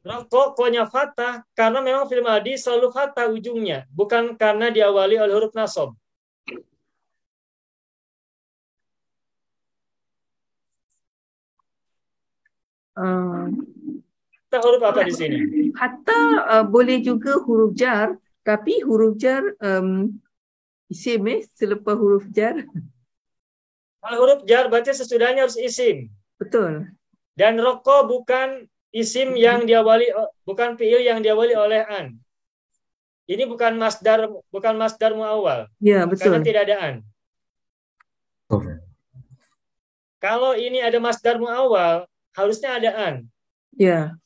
[SPEAKER 1] Roko konya fathah karena memang fil madhi selalu fathah ujungnya, bukan karena diawali oleh huruf nasab. Kita huruf apa di sini?
[SPEAKER 2] hatta boleh juga huruf jar, tapi huruf jar isim selepas huruf jar.
[SPEAKER 1] Kalau huruf jar berarti sesudahnya harus isim.
[SPEAKER 2] Betul.
[SPEAKER 1] Dan roko bukan isim yang diawali, bukan fiil yang diawali oleh an. Ini bukan masdar muawwal.
[SPEAKER 2] Ya,
[SPEAKER 1] Karena
[SPEAKER 2] betul.
[SPEAKER 1] tidak ada an. Kalau ini ada masdar muawwal, harusnya ada an.
[SPEAKER 2] Ya.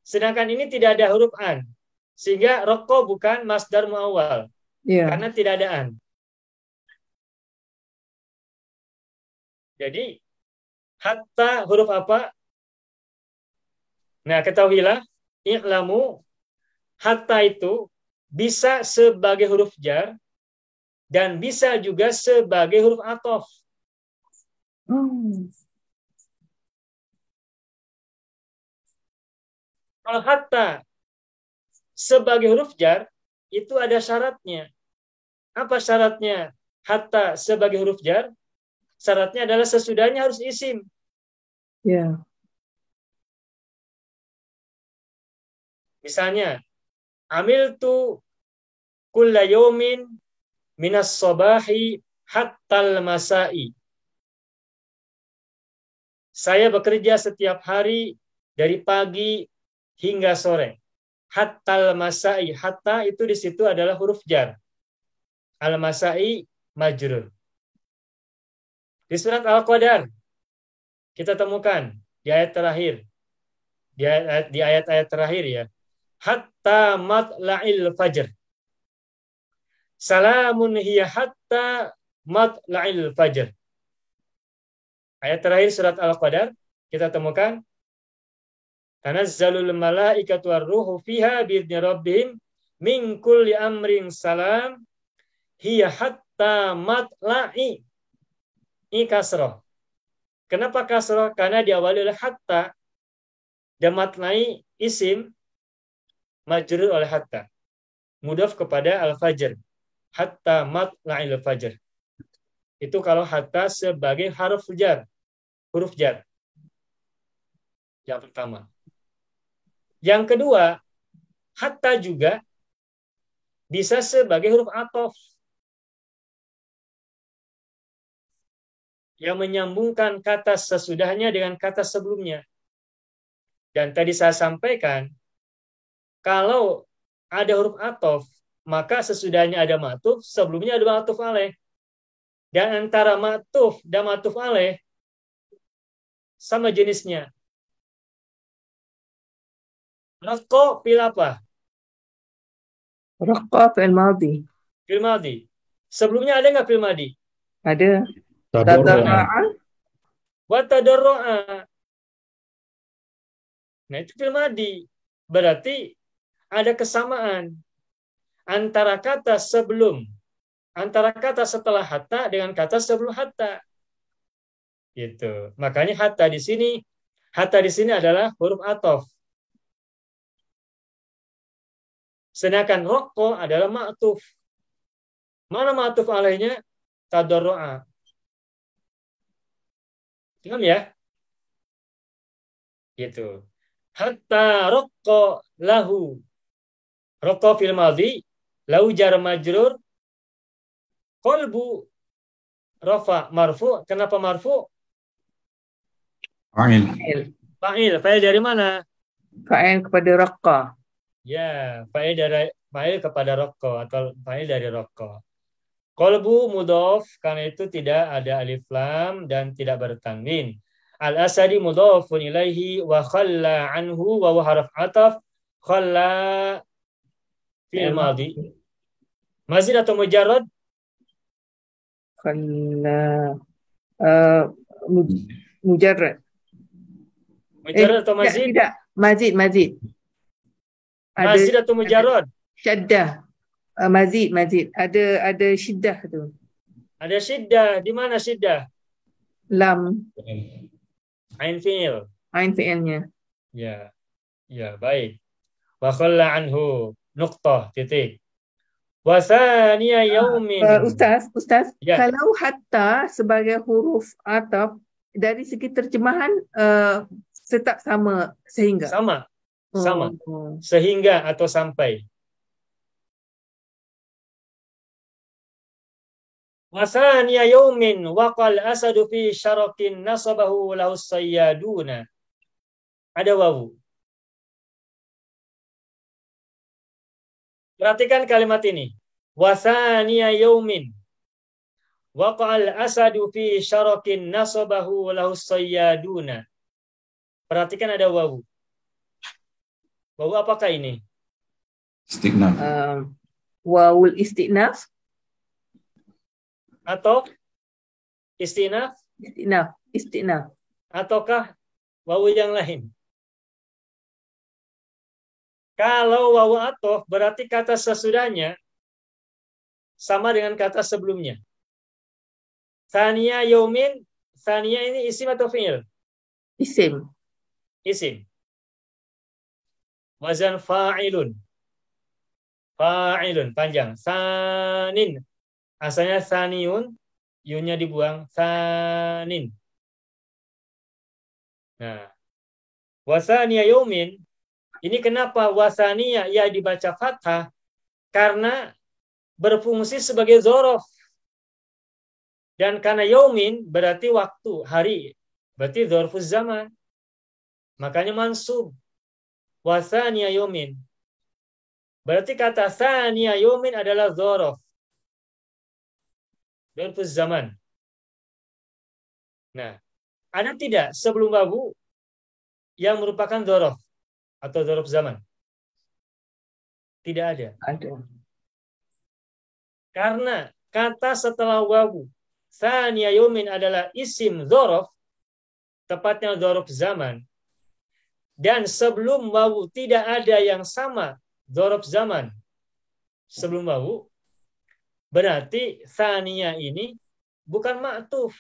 [SPEAKER 1] Sedangkan ini tidak ada huruf an. Sehingga roko bukan masdar muawwal.
[SPEAKER 2] Ya.
[SPEAKER 1] Karena tidak ada an. Jadi, hatta huruf apa? Nah, ketahuilah, i'lamu, hatta itu bisa sebagai huruf jar dan bisa juga sebagai huruf athof. Kalau hatta sebagai huruf jar, itu ada syaratnya. Apa syaratnya hatta sebagai huruf jar? Syaratnya adalah sesudahnya harus isim.
[SPEAKER 2] Ya.
[SPEAKER 1] Misalnya, amiltu kulla yawmin minas sabahi hattal masai. Saya bekerja setiap hari dari pagi hingga sore. Hattal masai. Hatta itu di situ adalah huruf jar. Al-masai majrur. Di surat Al-Qadar kita temukan di ayat terakhir. Di ayat-ayat terakhir ya. Hatta matla'il fajr. Salamun hiya hatta matla'il fajr. Ayat terakhir surat Al-Qadar kita temukan tanazzalul malaikatu war-ruhu fiha bi'izni rabbihim min kulli amrin salam hiya hatta matla'i. Ini kasroh. Kenapa kasroh? Karena diawali oleh hatta dan matla'i isim majrur oleh hatta. Mudhaf kepada al-fajr. Hatta matla'il fajr. Itu kalau hatta sebagai huruf jar. Yang pertama. Yang kedua, hatta juga bisa sebagai huruf athof yang menyambungkan kata sesudahnya dengan kata sebelumnya. Dan tadi saya sampaikan, kalau ada huruf athof, maka sesudahnya ada ma'tuf, sebelumnya ada ma'tuf alaih. Dan antara ma'tuf dan ma'tuf alaih sama jenisnya. Raqqa fil apa?
[SPEAKER 2] Raqqa fi'il madhi.
[SPEAKER 1] Fil madhi. Sebelumnya ada nggak fil madhi?
[SPEAKER 2] Ada.
[SPEAKER 4] Tadarru'a.
[SPEAKER 2] Tadarru'a.
[SPEAKER 1] Wa tadarru'a. Nah, itu fil madhi. Berarti ada kesamaan antara kata setelah hatta dengan kata sebelum hatta. Gitu. Makanya hatta di sini adalah huruf athof. Sedangkan raqqa adalah ma'tuf. Mana ma'tuf alaihnya? Tadarru'a. Paham ya? Gitu. Hatta raqqa lahu. Raqqa fil madhi, lahu jar majrur, qalbu rafa marfu. Kenapa marfu?
[SPEAKER 3] Fa'il.
[SPEAKER 1] Fa'il. Fa'il dari mana?
[SPEAKER 2] Fa'il kepada raqqa.
[SPEAKER 1] Ya, fa'il kepada raqqa atau fa'il dari raqqa. Qalbu mudhaf karena itu tidak ada alif lam dan tidak bertanwin. Al-asadi mudhafun ilaihi wa khalla anhu wa harf ataf khalla fi'il madhi. Mazid atau mujarrad?
[SPEAKER 2] Khalla. Mujarrad.
[SPEAKER 1] Mujarrad atau mazid?
[SPEAKER 2] Tidak. Mazid.
[SPEAKER 1] Mazid atau mujarrad?
[SPEAKER 2] Syaddah. Mazid. Ada syiddah tu.
[SPEAKER 1] Ada syiddah. Di mana syiddah?
[SPEAKER 2] Lam.
[SPEAKER 1] Ain fi'il.
[SPEAKER 2] Ain fi'ilnya.
[SPEAKER 1] Ya. Ya, baik. Wa khalla anhu nuqtah titik. Wa thaniya yaumin.
[SPEAKER 2] Ustaz,
[SPEAKER 1] Ya.
[SPEAKER 2] kalau hatta sebagai huruf ataf dari segi terjemahan tetap sama sehingga.
[SPEAKER 1] Sama.
[SPEAKER 2] Oh.
[SPEAKER 1] Sehingga atau sampai. Wa thaniya yaumin waqal asadu fi syarakin nasabahu lahus sayyaduna. Ada wawu. Perhatikan kalimat ini. Wa thaniya yaumin waqal asadu fi syarakin nasabahu lahus sayyaduna. Perhatikan ada wawu. Wawu apakah ini?
[SPEAKER 3] Istiqnaf.
[SPEAKER 2] Wawul istinaf.
[SPEAKER 1] Atau istinaf?
[SPEAKER 2] Istinaf.
[SPEAKER 1] Ataukah wawu yang lain? Kalau wawu atof berarti kata sesudahnya sama dengan kata sebelumnya. Thaniya yaumin, thaniya ini isim atau fi'il?
[SPEAKER 2] Isim.
[SPEAKER 1] Wazan fa'ilun. Fa'ilun panjang. Sanin. Asalnya saniyun, yunnya dibuang. Sanin. Nah, wasaniya yaumin. Ini kenapa wasaniya ya dibaca fathah? Karena berfungsi sebagai dzaraf. Dan karena yaumin berarti waktu, hari. Berarti dzarfuz zaman. Makanya mansub. Wasaniya yaumin. Berarti kata saniya yaumin adalah dzaraf. Dzarfuz zaman. Nah, ada tidak sebelum wawu yang merupakan dzaraf atau dzaraf zaman? Tidak ada.
[SPEAKER 2] Ada.
[SPEAKER 1] Karena kata setelah wawu saniya yaumin adalah isim dzaraf, tepatnya dzaraf zaman. Dan sebelum wawu tidak ada yang sama dzaraf zaman sebelum wawu, berarti saniya ini bukan ma'tuf.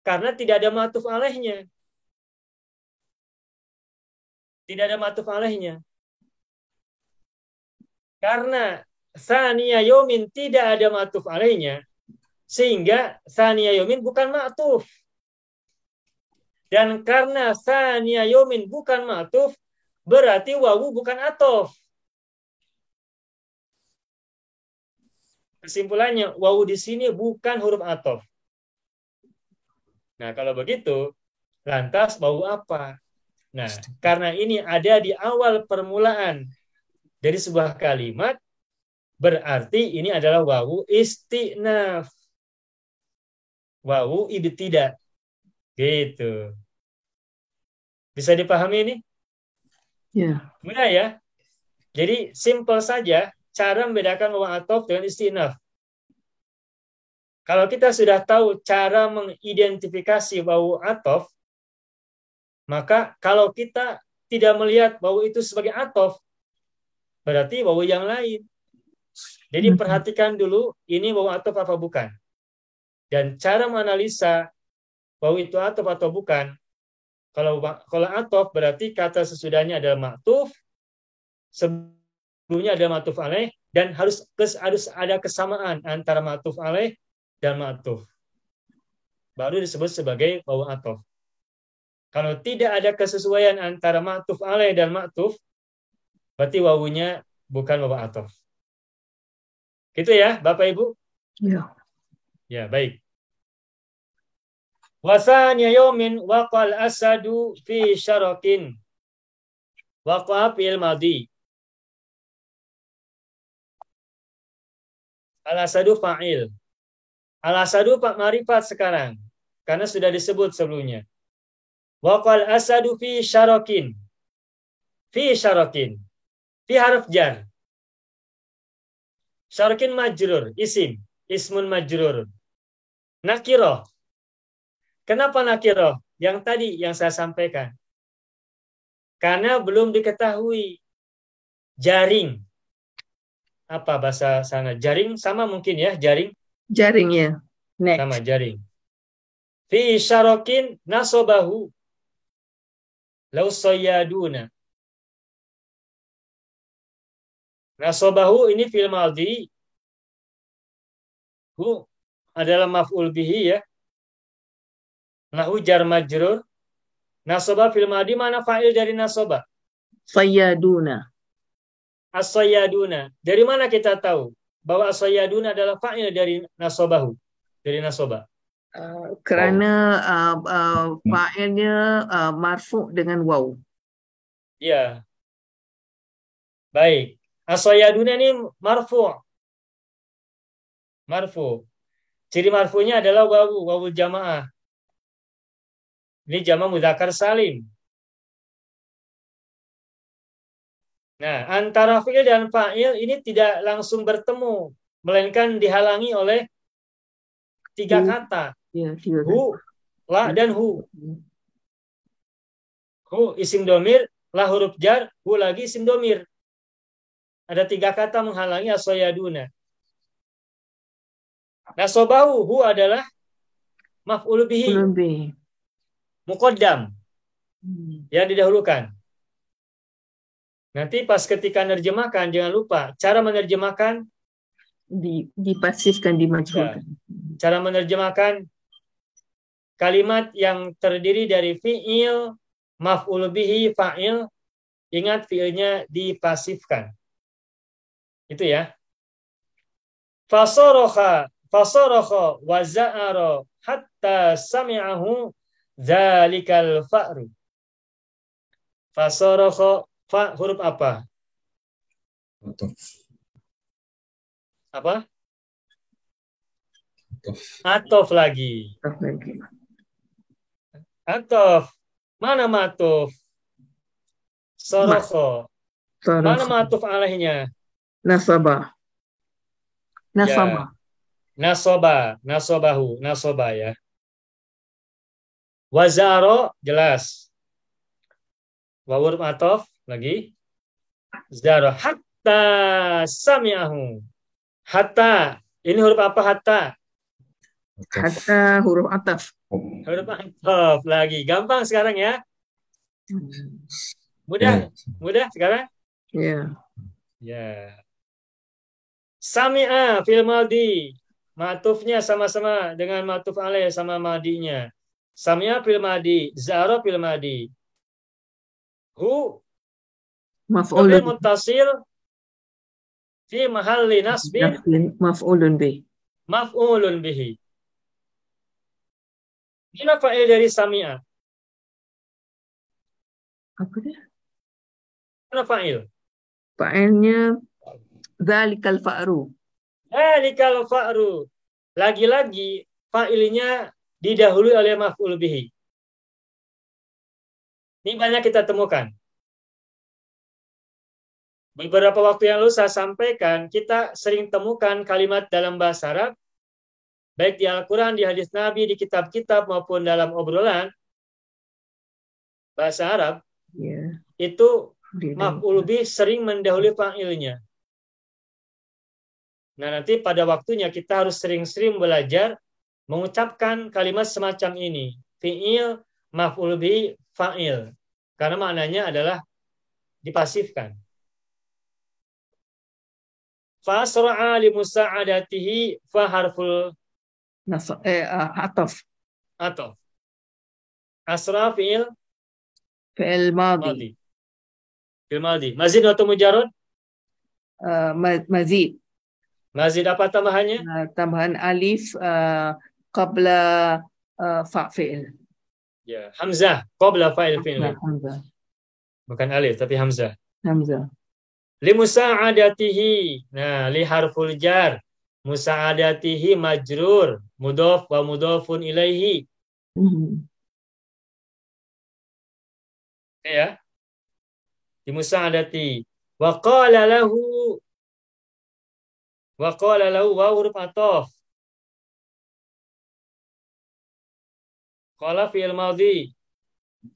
[SPEAKER 1] Karena tidak ada ma'tuf alaihnya. Tidak ada ma'tuf alaihnya. Karena saniya yaumin tidak ada ma'tuf alaihnya, sehingga saniya yaumin bukan ma'tuf. Dan karena saniya yaumin bukan ma'tuf, berarti wawu bukan atof. Kesimpulannya, wawu di sini bukan huruf atof. Nah, kalau begitu, lantas wawu apa? Nah, karena ini ada di awal permulaan dari sebuah kalimat, berarti ini adalah wawu istinaf. Wawu ibtidah. Gitu. Bisa dipahami ini?
[SPEAKER 2] Ya.
[SPEAKER 1] Mudah ya? Jadi, simple saja cara membedakan wawu atof dengan istinaf. Kalau kita sudah tahu cara mengidentifikasi wawu atof, maka kalau kita tidak melihat wawu itu sebagai atof, berarti wawu yang lain. Jadi perhatikan dulu ini wawu atof apa bukan. Dan cara menganalisa wawu itu atof atau bukan. Kalau atof berarti kata sesudahnya adalah ma'tuf, sebelumnya adalah ma'tuf alaih, dan harus ada kesamaan antara ma'tuf alaih dan ma'tuf. Baru disebut sebagai wawu atof. Kalau tidak ada kesesuaian antara ma'tuf alaih dan ma'tuf, berarti wawunya bukan wawu atof. Gitu ya, Bapak Ibu?
[SPEAKER 2] Ya.
[SPEAKER 1] Ya, baik. Wasaniya yaumin waqal asadu fi syarakin. Waqa fi'il madhi. Al-asadu fa'il. Al-asadu pak marifat sekarang. Karena sudah disebut sebelumnya. Waqal asadu fi syarakin. Fi syarakin. Fi harf jar. Syarakin majrur. Isim. Ismun majrur. Nakiroh. Kenapa nakiroh? Yang tadi yang saya sampaikan. karena belum diketahui jaring. Apa bahasa sana? Jaring sama mungkin ya, jaring
[SPEAKER 2] Jaringnya.
[SPEAKER 1] sama
[SPEAKER 2] Net.
[SPEAKER 1] jaring. Fi syarakin nasobahu law sayyaduna. Nasobahu ini fil madhi. Hu adalah maf'ul bihi ya. Lahu jar majrur. Nasoba fil madhi mana fa'il dari nasoba?
[SPEAKER 2] Sayyaduna.
[SPEAKER 1] As-sayyaduna. Dari mana kita tahu bahwa as-sayyaduna adalah fa'il dari nasobahu? Dari nasoba.
[SPEAKER 2] Kerana fa'ilnya marfu' dengan waw.
[SPEAKER 1] Ya. Baik. As-sayyaduna ini marfu'. Marfu'. Ciri marfu'nya adalah wawul jamaah. Ini jama' mudzakkar salim. Nah, antara fi'il dan fa'il ini tidak langsung bertemu, melainkan dihalangi oleh 3 kata.
[SPEAKER 2] Ya, tiga
[SPEAKER 1] Hu, la, dan hu. Hu isim domir, la huruf jar, hu lagi isim domir. Ada 3 kata menghalangi as-sayyaduna. Nasobahu, hu adalah maf'ul bihi,
[SPEAKER 2] lebih.
[SPEAKER 1] muqaddam, yang didahulukan. Nanti pas ketika menerjemahkan, jangan lupa cara menerjemahkan.
[SPEAKER 2] Dipasifkan, dimajhulkan.
[SPEAKER 1] Cara menerjemahkan kalimat yang terdiri dari fi'il, maf'ul bihi, fa'il. Ingat fi'ilnya dipasifkan. Itu ya. Fasaraha wa za'ara hatta sami'ahu dzalikal fa'ru. Fasaraha, fa huruf apa? Apa? Atof lagi. Atof. Mana matuf? Sorokho. Mana matuf alaihnya?
[SPEAKER 2] Nasabah. Nasabah.
[SPEAKER 1] Ya. Nasobahu. Nasoba ya. Wazaro jelas. Wawur atof lagi. Zaro. Hatta sami'ahu. Hatta. Ini huruf apa hatta?
[SPEAKER 2] Hatta huruf ataf.
[SPEAKER 1] Huruf ataf lagi. Gampang sekarang ya. Mudah sekarang?
[SPEAKER 2] Ya.
[SPEAKER 1] Ya. Sami'a fil madhi. Matufnya sama-sama dengan matuf alaih sama madinya. Sami'a fil madhi, zara fil madhi. Hu
[SPEAKER 2] Maf'ulun
[SPEAKER 1] muttasil fi mahalli nasbin
[SPEAKER 2] maf'ulun bih.
[SPEAKER 1] Maf'ulun bihi. Ini fa'il dari sami'a.
[SPEAKER 2] Apa dia?
[SPEAKER 1] Mana fa'il?
[SPEAKER 2] Fa'ilnya dzalikal fa'ru.
[SPEAKER 1] Dzalikal fa'ru. Lagi-lagi fa'ilnya didahului oleh maf'ul bihi. Ini banyak kita temukan. Beberapa waktu yang lalu saya sampaikan, kita sering temukan kalimat dalam bahasa Arab, baik di Al-Quran, di hadis Nabi, di kitab-kitab, maupun dalam obrolan bahasa Arab,
[SPEAKER 2] Ya.
[SPEAKER 1] itu maf'ul bih sering mendahului fa'ilnya. Nah, nanti pada waktunya kita harus sering-sering belajar mengucapkan kalimat semacam ini. Fi'il, maf'ul bih, fa'il. Karena maknanya adalah dipasifkan. Fasra'a li musa'adatihi fa harful
[SPEAKER 2] ataf.
[SPEAKER 1] Ataf. Asra fi'il
[SPEAKER 2] Fi'il madhi.
[SPEAKER 1] Fi'il madhi. Mazid atau mujarrad?
[SPEAKER 2] Mazid.
[SPEAKER 1] Mazid apa tambahannya?
[SPEAKER 2] Tambahan alif qabla fa' fi'il.
[SPEAKER 1] Ya, hamzah qabla fa'il fi'il.
[SPEAKER 2] Hamzah.
[SPEAKER 1] Bukan alif tapi hamzah.
[SPEAKER 2] Hamzah.
[SPEAKER 1] Li musa'adatihi. Nah, li harful jar. Musa'adatihi majrur. Mudhaf wa mudhafun ilaihi. Ya. Li musa'adati. Wa qala lahu. Wa qala lahu wa huruf ataf. Qala fi'il madhi.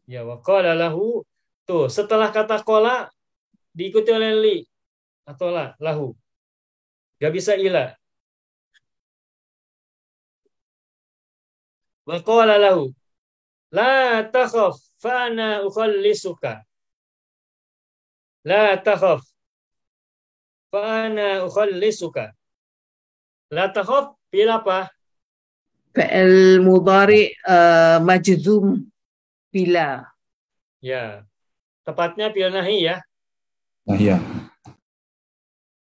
[SPEAKER 1] Ya, wa qala lahu Tuh, setelah kata kola diikuti oleh li atau lahu. Gak bisa ila. Wa qala lahu la takhaf fa ana ukhallisuka. La takhaf fa ana ukhallisuka. La takhaf fi'il apa?
[SPEAKER 2] Fi'il mudhari majzum bila.
[SPEAKER 1] Ya. Tepatnya fi'il nahi ya.
[SPEAKER 3] Nah, ya.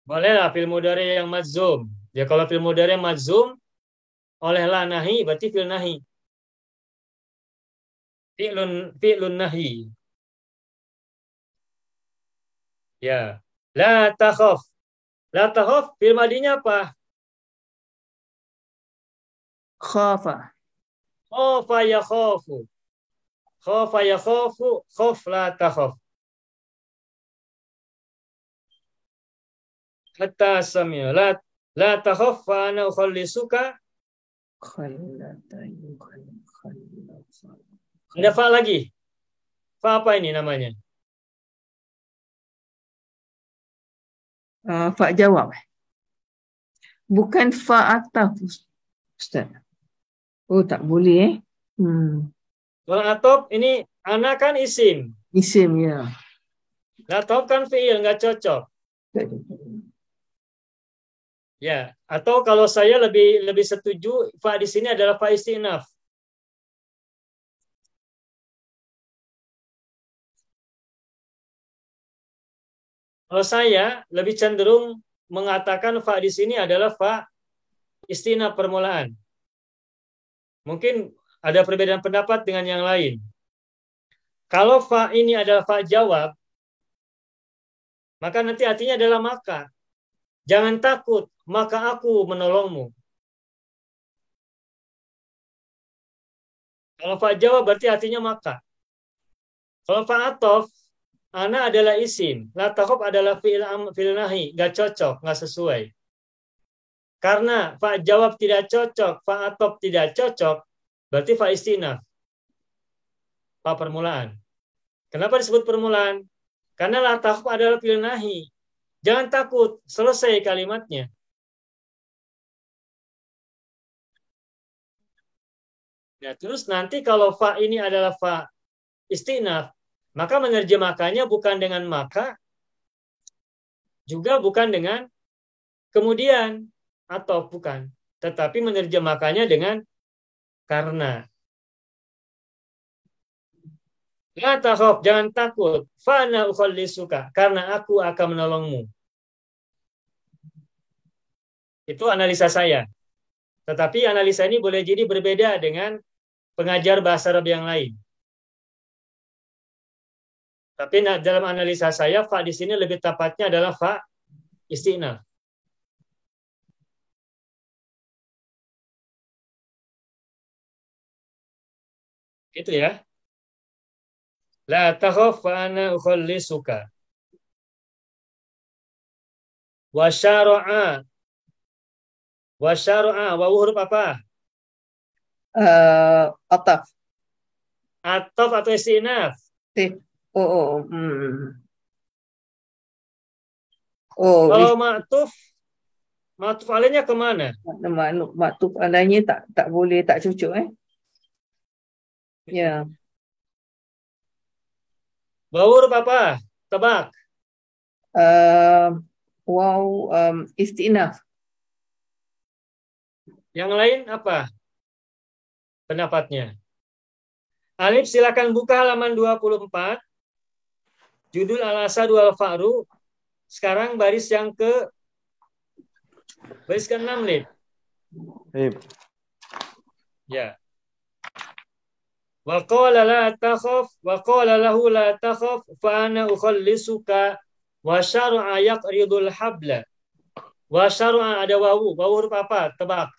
[SPEAKER 1] Bolehlah fi'il mudhari yang majzum. Ya kalau fi'il mudhari yang majzum oleh la nahi berarti fi'il nahi. Fi'lun nahi. Ya. La takhaf. La takhaf fi'il madinya apa?
[SPEAKER 2] Khafa.
[SPEAKER 1] Khafa yakhafu. Khafa yakhafu. Khaf la takhaf. Hatta sami'a. La takhaf fa ana ukhallisuka.
[SPEAKER 2] Khallata yukhallata.
[SPEAKER 1] Ada fa lagi. Fa apa ini namanya?
[SPEAKER 2] Fa jawab. Bukan fa ataf, Ustaz. Oh, tak boleh
[SPEAKER 1] Kalau atop ini ana kan isim.
[SPEAKER 2] Isim, ya.
[SPEAKER 1] La takhaf kan fi'il, nggak cocok. Ya, atau kalau saya lebih setuju fa di sini adalah fa istinaf. Kalau saya lebih cenderung mengatakan fa di sini adalah fa istinaf permulaan. Mungkin ada perbedaan pendapat dengan yang lain. Kalau fa ini adalah fa jawab, maka nanti artinya adalah maka. Jangan takut, maka aku menolongmu. Kalau fa jawab berarti artinya maka. Kalau fa atof, ana adalah isim, la takhaf adalah fi'il nahi, nggak cocok, nggak sesuai. Karena fa jawab tidak cocok, fa atof tidak cocok, berarti fa istinaf. Fa permulaan. Kenapa disebut permulaan? Karena la takhaf adalah fi'il nahi. Jangan takut, selesai kalimatnya. Nah, terus nanti kalau fa ini adalah fa istinaf, maka menerjemahkannya bukan dengan maka, juga bukan dengan kemudian, atau bukan. Tetapi menerjemahkannya dengan karena. La takhaf, jangan takut. Fana ukhallisuka, karena aku akan menolongmu. Itu analisa saya. Tetapi analisa ini boleh jadi berbeda dengan pengajar bahasa Arab yang lain. Tapi dalam analisa saya, fa di sini lebih tepatnya adalah fa istinaf. Itu ya. La takhaf fa ana ukhallisuka. Wa syara'a. Wa syara'a. Wa huruf apa?
[SPEAKER 2] Ataf.
[SPEAKER 1] Ataf atau istinaf?
[SPEAKER 2] Oh.
[SPEAKER 1] Kalau ma'tuf alainya kemana?
[SPEAKER 2] Maktub alainya tak boleh, tak cocok Ya.
[SPEAKER 1] Wa huruf apa? Tebak.
[SPEAKER 2] Istinaf.
[SPEAKER 1] Yang lain apa pendapatnya? Alif, silakan buka halaman 24. Judul al-asad wal fa'ru. Sekarang baris ke-6, Lid. Ya. Wa qala la takhaf wa qala lahu la takhaf fa ana ukhallisuka wa syar'a yaqridul habla. Wa syar'a ada wawu. Wawu huruf apa? Tebak.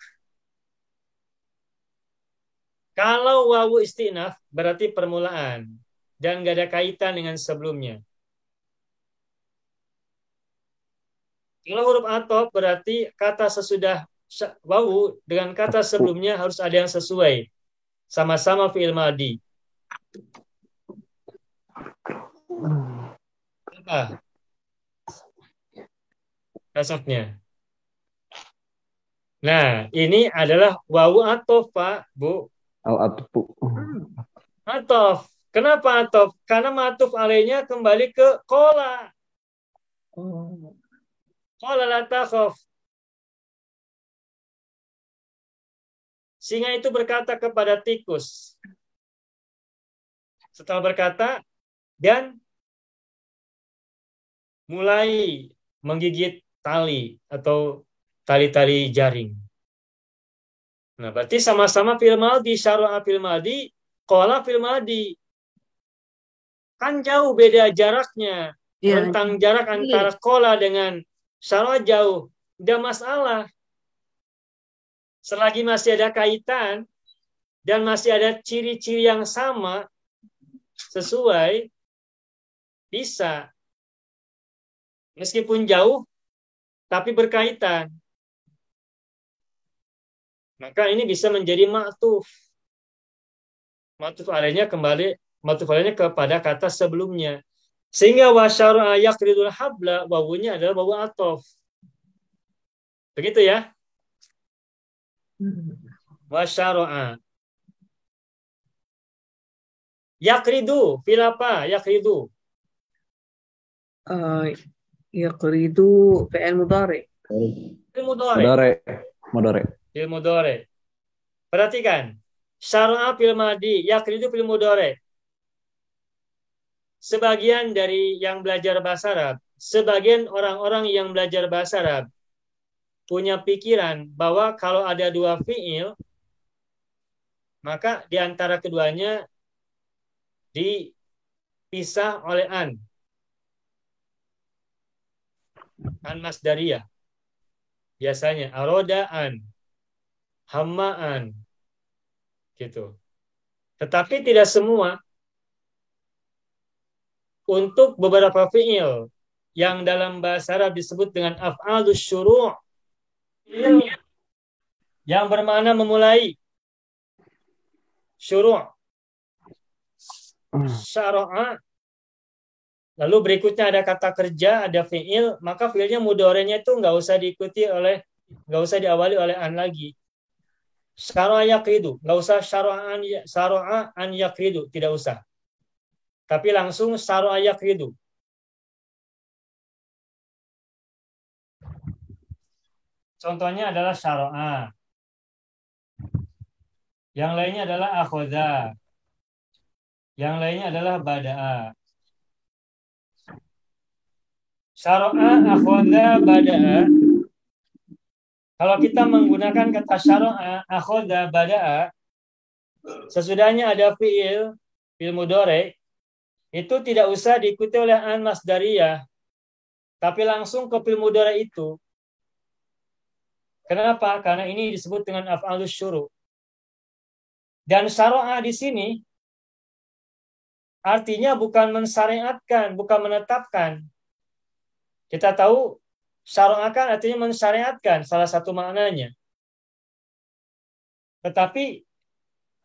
[SPEAKER 1] Kalau wawu istinaf berarti permulaan dan nggak ada kaitan dengan sebelumnya. Kalau huruf atop berarti kata sesudah wawu dengan kata sebelumnya harus ada yang sesuai. Sama-sama fi'il madi. Apa besoknya? Nah, ini adalah wawu atof, Pak, Bu.
[SPEAKER 5] Au atfu.
[SPEAKER 1] Atof. Kenapa atof? Karena matuf alainya kembali ke kola.
[SPEAKER 2] Oh.
[SPEAKER 1] Kola la takhaf. Singa itu berkata kepada tikus. Setelah berkata, dan mulai menggigit tali atau tali-tali jaring. Nah, berarti sama-sama fil madhi, syara'a fil madhi, qala fil madhi. Kan jauh beda jaraknya.
[SPEAKER 2] Ya,
[SPEAKER 1] Rentang jarak antara qala dengan syara'a jauh. Tidak masalah. Selagi masih ada kaitan dan masih ada ciri-ciri yang sama, sesuai, bisa. Meskipun jauh, tapi berkaitan. Maka ini bisa menjadi ma'tuf. Ma'tuf alainya kepada kata sebelumnya. Sehingga wasyara'a yaqridul habla, wawunya adalah wawu atof. Begitu ya? Wasyara'a. Yaqridu, fil apa? Yaqridu.
[SPEAKER 2] Yaqridu fi'il mudhari.
[SPEAKER 1] Fil mudhari.
[SPEAKER 5] Mudhari.
[SPEAKER 1] Fil mudhari. Perhatikan. Syara'a fil madi, yaqridu fil mudhari. Sebagian dari yang belajar bahasa Arab, sebagian orang-orang yang belajar bahasa Arab punya pikiran bahwa kalau ada dua fi'il, maka di antara keduanya dipisah oleh an masdariyah. Biasanya arodaan, hammaan, gitu. Tetapi tidak semua. Untuk beberapa fi'il yang dalam bahasa Arab disebut dengan af'alus syuru' yang bermakna memulai, syuru', syara'a, lalu berikutnya ada kata kerja, ada fi'il, maka fi'ilnya mudhari'nya itu nggak usah diawali oleh an lagi. Syara'a yaqridu, nggak usah syara'a an yaqridu, tidak usah. Tapi langsung syara'a yaqridu. Contohnya adalah syara'a. Yang lainnya adalah akhadha. Yang lainnya adalah bada'a. Syara'a, akhadha, bada'a. Kalau kita menggunakan kata syara'a, akhadha, bada'a, sesudahnya ada fi'il mudhari, itu tidak usah diikuti oleh an masdariyah, tapi langsung ke fi'il mudhari itu. Kenapa? Karena ini disebut dengan af'alus syuru'. Dan syara'a di sini artinya bukan mensyariatkan, bukan menetapkan. Kita tahu syara'a kan artinya mensyariatkan, salah satu maknanya. Tetapi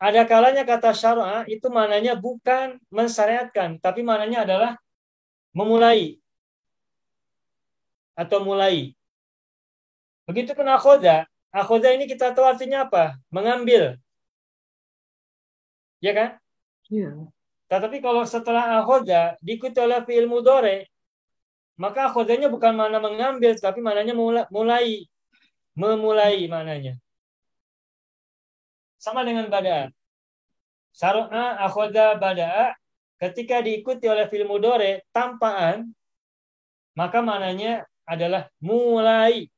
[SPEAKER 1] ada kalanya kata syara'a itu maknanya bukan mensyariatkan, tapi maknanya adalah memulai atau mulai. Begitu pun akhadha. Akhadha ini kita tahu artinya apa? Mengambil. Ya kan?
[SPEAKER 2] Ya.
[SPEAKER 1] Tetapi kalau setelah akhadha diikuti oleh fi'il mudhari, maka akhadhanya bukan makna mengambil, tapi maknanya mulai. Memulai maknanya. Sama dengan bada'a. Syara'a, akhadha, bada'a, ketika diikuti oleh fi'il mudhari tanpa an, maka maknanya adalah mulai.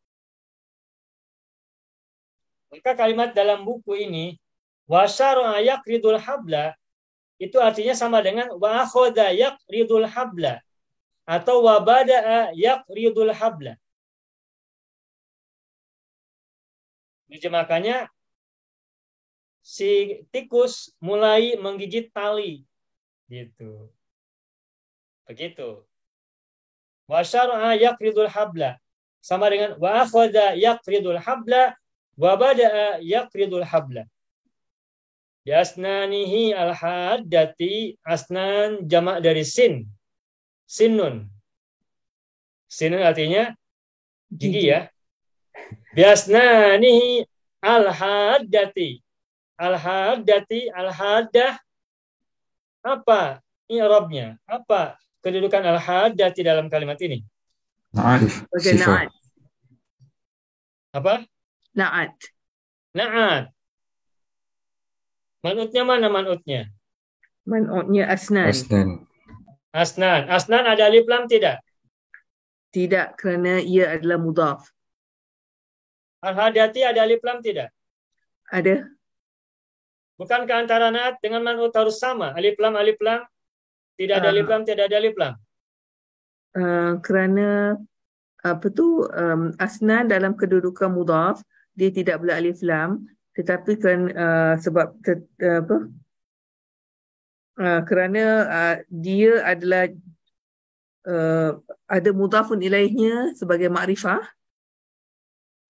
[SPEAKER 1] Maka kalimat dalam buku ini, wa syara'a yaqridul habla, itu artinya sama dengan wa akhadha yaqridul habla atau wa bada'a yaqridul habla. Terjemahkannya, si tikus mulai menggigit tali, gitu. Begitu. Wa syara'a yaqridul habla sama dengan wa akhadha yaqridul habla wa bada'a yaqridul habla. Bi asnanihi al-haddati, asnan jamak dari sin. sinun. Sinun artinya gigi ya. Biasnanihi al-haddati. Al-haddati, al-haddah. Apa i'rabnya? Apa kedudukan al-haddati dalam kalimat ini?
[SPEAKER 3] Na'at.
[SPEAKER 2] Sebagai na'at.
[SPEAKER 1] Apa?
[SPEAKER 2] Na'at.
[SPEAKER 1] Na'at. Man'utnya mana man'utnya?
[SPEAKER 2] Man'utnya asnan.
[SPEAKER 1] Asnan. Asnan ada alif lam tidak?
[SPEAKER 2] Tidak, kerana ia adalah mudhaf.
[SPEAKER 1] Al-haddati ada alif lam tidak?
[SPEAKER 2] Ada?
[SPEAKER 1] Bukankah antara na'at dengan man'ut harus sama? Alif lam, tidak ada alif lam, tidak ada alif lam.
[SPEAKER 2] Kerana asnan dalam kedudukan mudhaf, dia tidak boleh alif lam, tetapi kan sebab kerana dia adalah ada mudhafun ilaihnya sebagai makrifah.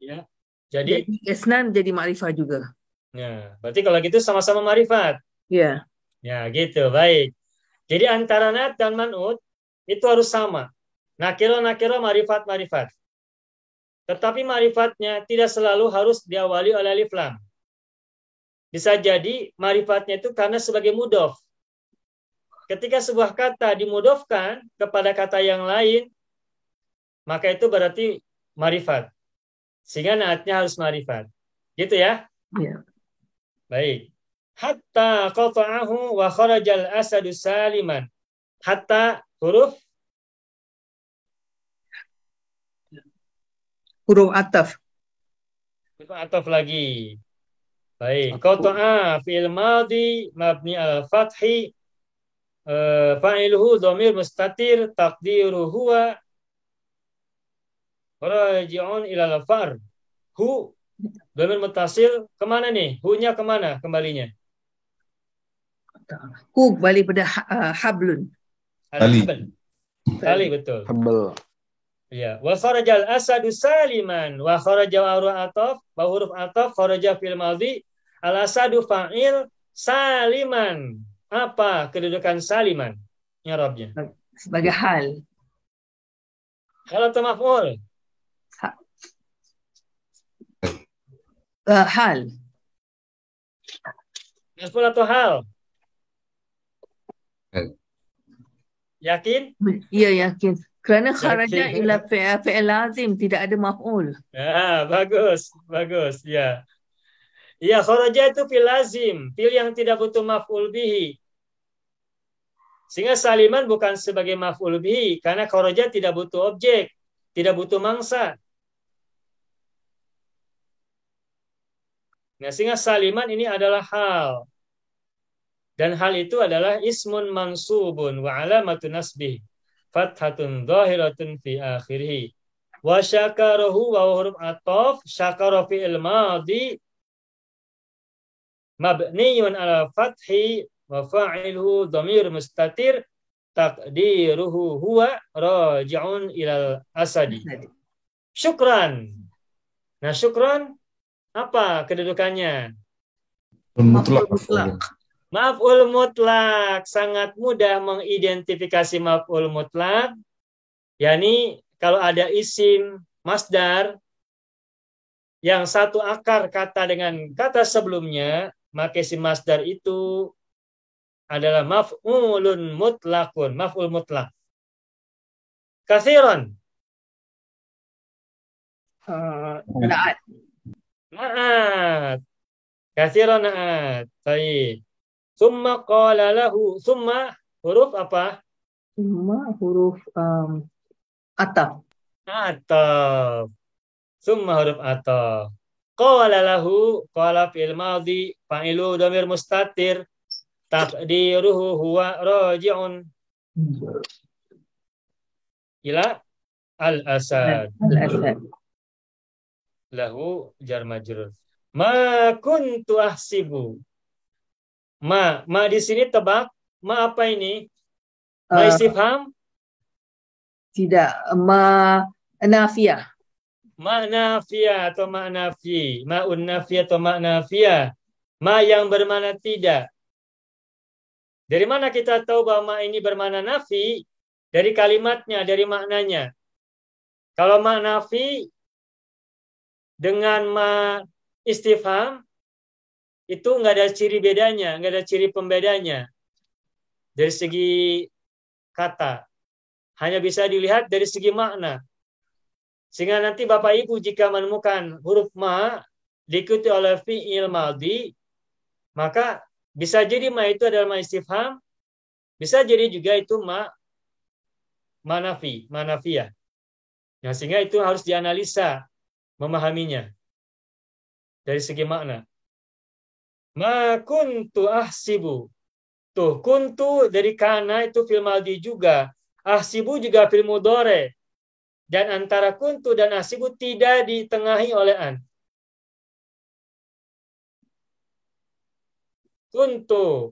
[SPEAKER 1] Ya. Jadi
[SPEAKER 2] asnan jadi makrifah juga.
[SPEAKER 1] Ya, berarti kalau gitu sama-sama ma'rifat.
[SPEAKER 2] Ya.
[SPEAKER 1] Ya, gitu. Baik. Jadi antara na'at dan man'ut itu harus sama. Nakiro, ma'rifat. Tetapi ma'rifatnya tidak selalu harus diawali oleh alif lam. Bisa jadi ma'rifatnya itu karena sebagai mudhof. Ketika sebuah kata dimudhofkan kepada kata yang lain, maka itu berarti ma'rifat. Sehingga na'atnya harus ma'rifat. Gitu ya?
[SPEAKER 2] Ya.
[SPEAKER 1] Baik. Hatta qata'ahu wa kharajal asadu saliman. Hatta huruf
[SPEAKER 2] ataf.
[SPEAKER 1] Huruf ataf lagi. Baik. Qata'a fi'il madhi mabni al-fathi fa'iluhu dhamir mustatir taqdiru huwa raji'un ila al-far. Hu dhamir muttasil kemana nih? Hu-nya kemana kembalinya?
[SPEAKER 2] Hu balik pada hablun.
[SPEAKER 1] Tali betul.
[SPEAKER 5] Habl.
[SPEAKER 1] Ya, wa kharajal asadu saliman wa kharaja huruf ataf kharaja fil madhi al asadu fa'il saliman. Apa kedudukan saliman? I'rabnya.
[SPEAKER 2] Sebagai hal.
[SPEAKER 1] Hal atau maf'ul?
[SPEAKER 2] Hal.
[SPEAKER 1] Maf'ul atau hal? Yakin?
[SPEAKER 2] Ya, yakin. Kerana kharaja ila fi'il lazim, tidak ada maf'ul.
[SPEAKER 1] Ya, bagus. Ya. Ya, kharaja itu fil lazim, fil yang tidak butuh maf'ul bihi. Sehingga saliman bukan sebagai maf'ul bihi karena kharaja tidak butuh objek, tidak butuh mangsa. Nah, sehingga saliman ini adalah hal. Dan hal itu adalah ismun mansubun wa alamatun nasbih fathatun zahiratun fi akhirih. Wa syakarahu wa huruf ataf syakara fi'il madhi mabniyun ala fathi wa fa'iluhu dhamir mustatir taqdiruhu huwa raji'un ilal asadi. Syukran. Nah, syukran apa kedudukannya?
[SPEAKER 3] Mutlak.
[SPEAKER 1] Maf'ul mutlak. Sangat mudah mengidentifikasi maf'ul mutlak. yakni kalau ada isim masdar yang satu akar kata dengan kata sebelumnya, maka isim masdar itu adalah maf'ulun mutlakun. Maf'ul mutlak. Kathiran.
[SPEAKER 2] Na'at.
[SPEAKER 1] Na'at. Kathiran na'at. Baik. Summa qala lahu. Summa huruf apa?
[SPEAKER 2] Summa huruf ataf.
[SPEAKER 1] Ataf. Summa huruf ataf. Qala lahu. Qala fi'il madhi. Fa'ilu dhamir mustatir. Taqdiruhu huwa raji'un ila al-asad.
[SPEAKER 2] Al-asad.
[SPEAKER 1] Lahu jar majrur. Ma kuntu ahsibu. Ma di sini tebak. Ma apa ini? Ma istifham?
[SPEAKER 2] Tidak. Ma nafiyah.
[SPEAKER 1] Ma nafiyah atau ma nafi. Ma'un nafiyah atau ma nafiyah. Ma yang bermakna tidak. Dari mana kita tahu bahwa ma ini bermakna nafi? dari kalimatnya, dari maknanya. Kalau ma nafi dengan ma istifham itu nggak ada ciri bedanya, nggak ada ciri pembedanya dari segi kata. Hanya bisa dilihat dari segi makna. Sehingga nanti Bapak Ibu jika menemukan huruf ma diikuti oleh fi'il madhi, maka bisa jadi ma itu adalah ma istifham, bisa jadi juga itu ma manafiyah. Nah, sehingga itu harus dianalisa, memahaminya dari segi makna. Ma kuntu ahsibu. Tuh, kuntu dari kana itu fil madhi juga. Ahsibu juga fil mudhari. Dan antara kuntu dan ahsibu tidak ditengahi oleh an. Kuntu.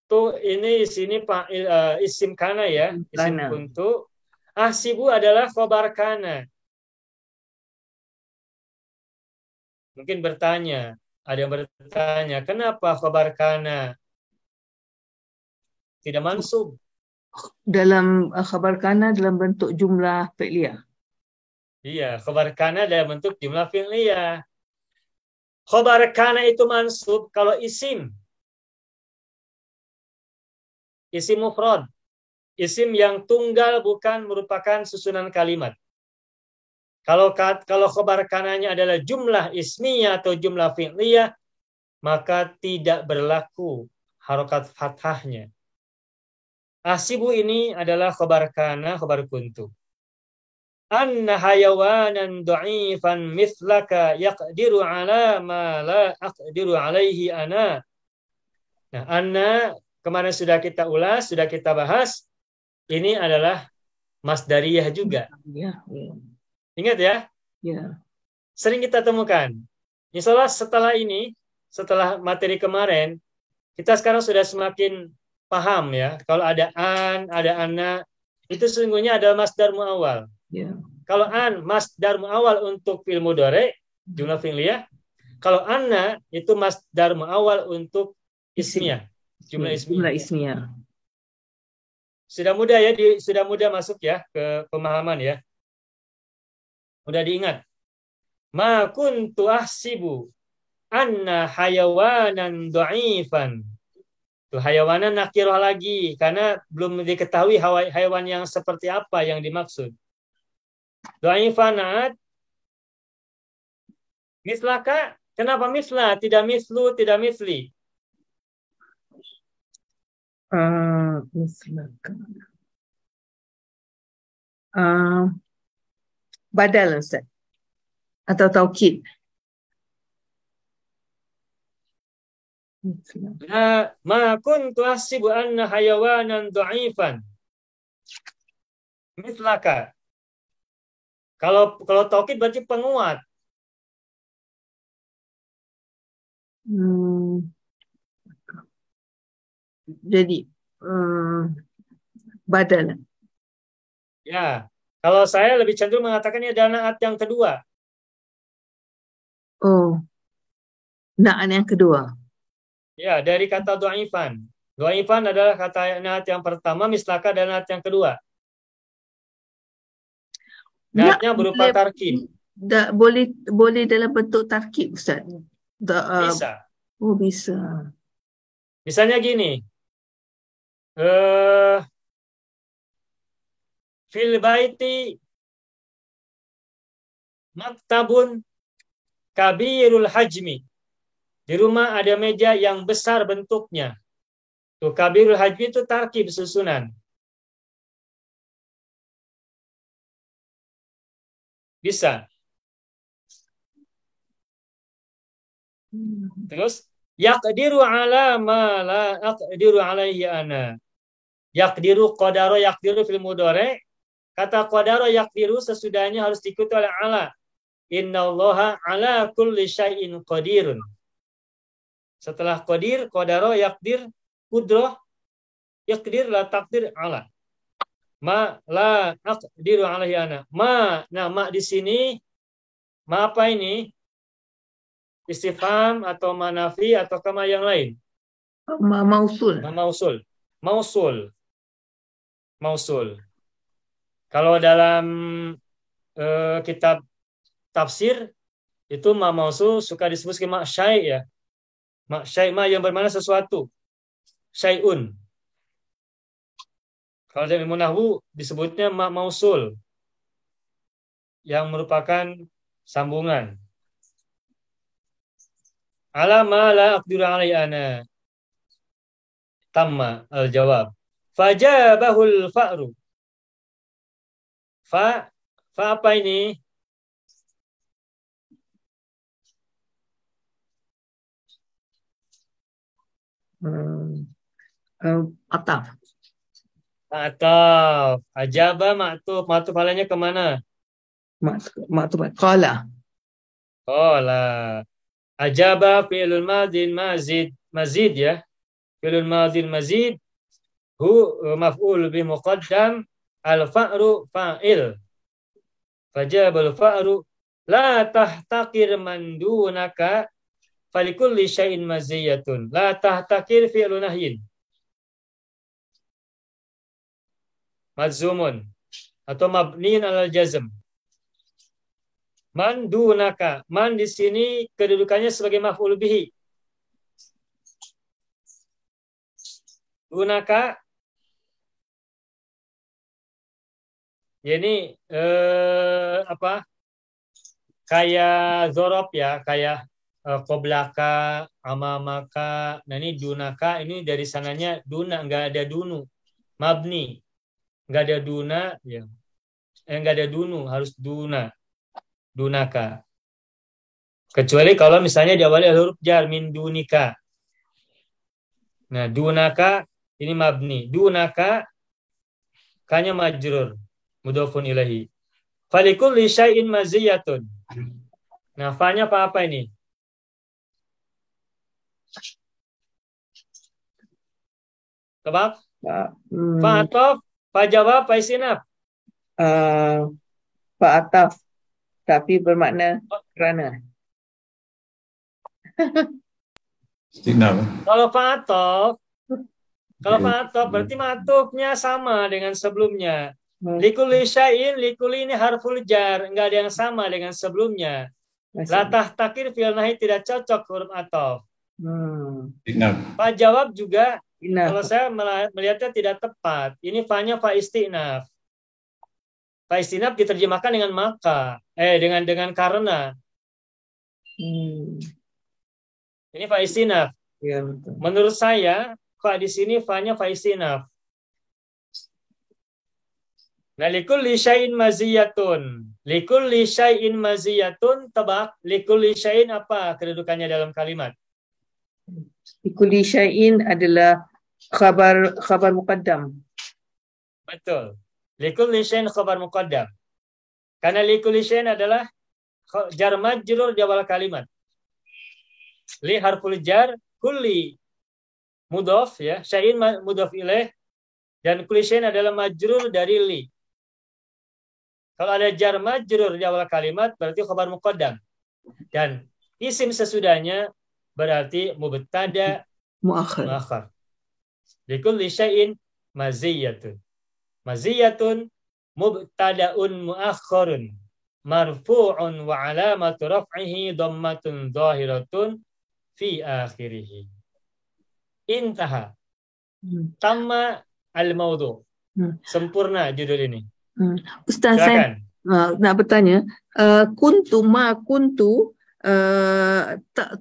[SPEAKER 1] Tuh ini sini Pak isim kana ya, isim
[SPEAKER 2] Kana.
[SPEAKER 1] kuntu. Ahsibu adalah khobar kana. Mungkin bertanya, ada yang bertanya, kenapa khobar kana tidak mansub?
[SPEAKER 2] Dalam khabar kana dalam bentuk jumlah fi'liyah.
[SPEAKER 1] Iya, khobar kana dalam bentuk jumlah fi'liyah. Khobar kana itu mansub kalau isim mufrad. Isim yang tunggal bukan merupakan susunan kalimat. Kalau khobar kananya adalah jumlah ismiyah atau jumlah fi'liyah, maka tidak berlaku harokat fathahnya. Asibu ini adalah khobar kana, khobar kuntu. Anna hayawanan du'ifan mithlaka yaqdiru ala ma la aqdiru alaihi ana. Nah, anna kemarin sudah kita ulas, sudah kita bahas. Ini adalah masdariyah juga.
[SPEAKER 2] Ya, ya.
[SPEAKER 1] Ingat ya?
[SPEAKER 2] Ya.
[SPEAKER 1] Sering kita temukan. Insya Allah setelah ini, setelah materi kemarin, kita sekarang sudah semakin paham ya. Kalau ada an, ada ana, itu sesungguhnya adalah masdar mu'awwal.
[SPEAKER 2] Ya.
[SPEAKER 1] Kalau an, masdar mu'awwal untuk fi'il mudhari, jumlah fi'liyah. Kalau anna, itu masdar mu'awwal untuk ismiyah, jumlah ismiyah.
[SPEAKER 2] Jumlah ismiyah.
[SPEAKER 1] Sudah mudah ya, sudah mudah masuk ya ke pemahaman ya. Mudah diingat. Ma kuntu ahsibu anna hayawanan du'ifan. Tuh, hayawanan nakirah lagi karena belum diketahui hayawan yang seperti apa yang dimaksud. Du'ifan mislaka, kenapa misla? Tidak mislu, tidak misli.
[SPEAKER 2] Mislaka. Badal Ustaz. Atau taukid.
[SPEAKER 1] Ma kuntu ahsibu anna hayawanan du'ifan. Mislaka. Kalau taukid berarti penguat.
[SPEAKER 2] Jadi badal.
[SPEAKER 1] Ya, kalau saya lebih cenderung mengatakan ini adalah naat yang kedua.
[SPEAKER 2] Oh, naat yang kedua.
[SPEAKER 1] Ya, dari kata du'ifan. Du'ifan adalah kata naat yang pertama, mislaka dan naat yang kedua. Naatnya berupa tarkib.
[SPEAKER 2] Boleh dalam bentuk tarkib, Ustaz.
[SPEAKER 1] Bisa.
[SPEAKER 2] Oh, bisa.
[SPEAKER 1] Misalnya gini. Fil baiti maktabun kabirul hajmi. Di rumah ada meja yang besar bentuknya. Tuh, kabirul hajmi itu tarkib susunan. Bisa. Terus yaqdiru ala ma la aqdiru alaihi ana. Yaqdiru qadaro yaqdiru fil mudhari. Kata qadaro yaqdiru sesudahnya harus diikuti oleh ala. Innallaha ala kulli syai'in qadirun. Setelah qadir, qadaro yaqdir, qudrah, yaqdir la taqdir ala. Ma la aqdiru alaihi ana. Ma, nah ma di sini ma apa ini? Istifham atau manafi atau kama yang lain?
[SPEAKER 2] Mausul.
[SPEAKER 1] Mausul. Mausul. mausul. Kalau dalam kitab tafsir itu ma mausul suka disebut sebagai ma syai' ya. Ma syai' ma yang bermakna sesuatu. Syai'un. Kalau dalam ilmu nahwu disebutnya ma mausul yang merupakan sambungan. Ala ma la aqdiru alaihi ana. Tamma al-jawab. Fajabahul fa'ru. Fa apa ini?
[SPEAKER 2] Ataf.
[SPEAKER 1] Ataf. Ajaba maktub. Maktub halanya kemana?
[SPEAKER 2] Maktub qala.
[SPEAKER 1] Qala. Ajaba fi'lul madin mazid ya. Fi'lul madin mazid hu maf'ul bi muqaddam al-fa'ru fa'il. Fajabal fa'ru la tahtakir man dunaka falikulli syai'in maziyatun. La tahtakir fi'lu nahyin. Majzumun atau mabniin alal jazm. Man dunaka. Man di sini kedudukannya sebagai maf'ul bihi. Dunaka ya ini apa? Kayak zorob ya, kayak qoblaka, amamaka. Nah ini dunaka, ini dari sananya duna, nggak ada dunu. Mabni, nggak ada duna, ya. Nggak ada dunu, harus duna. Dunaka. Kecuali kalau misalnya diawali huruf jar, min dunika. Nah dunaka, ini mabni. Dunaka, kanya majrur. Mudhofun ilahi. Falikulli syai'in maziyatun. Nah, fa-nya apa ini? Tebak? Fa atof, fa jawab, fa istinaf.
[SPEAKER 2] Fa ataf. Tapi bermakna kerana.
[SPEAKER 3] Istinaf.
[SPEAKER 1] Kalau fa atof berarti matufnya sama dengan sebelumnya. Likulli syai'in, likulli ini harful jar, enggak ada yang sama dengan sebelumnya. Latah takir fi'il nahi tidak cocok huruf atof.
[SPEAKER 3] Istinaf.
[SPEAKER 1] Fa jawab juga
[SPEAKER 2] Inaf.
[SPEAKER 1] kalau saya melihatnya tidak tepat. Ini fa-nya fa istinaf. Fa istinaf diterjemahkan dengan maka, dengan karena. Ini fa istinaf.
[SPEAKER 2] Ya, betul.
[SPEAKER 1] Menurut saya fa di sini fa-nya fa istinaf. Nah, likulli syai'in maziyatun. Likulli syai'in maziyatun, tebak. Likulli syai'in apa kedudukannya dalam kalimat?
[SPEAKER 2] Likulli syai'in adalah khabar muqaddam.
[SPEAKER 1] Betul. Likulli syai'in khabar muqaddam. Karena likulli syai'in adalah jar majrur di awal kalimat. Li harful jar, kulli mudhaf ya, syai'in mudhaf ilaih, dan kulli syai'in adalah majrur dari li. Kalau ada jar majrur di awal kalimat berarti khabar muqaddam. Dan isim sesudahnya berarti mubtada muakhar. Likulli syai'in maziyatun. Maziyatun mubtada'un muakhkharun marfu'un wa alamatu raf'ihi dhammatun zahiratun fi akhirih. Intaha. Tamma al-mawdu'. Sempurna judul ini.
[SPEAKER 2] Ustaz,
[SPEAKER 1] Silakan.
[SPEAKER 2] saya nak bertanya, kuntu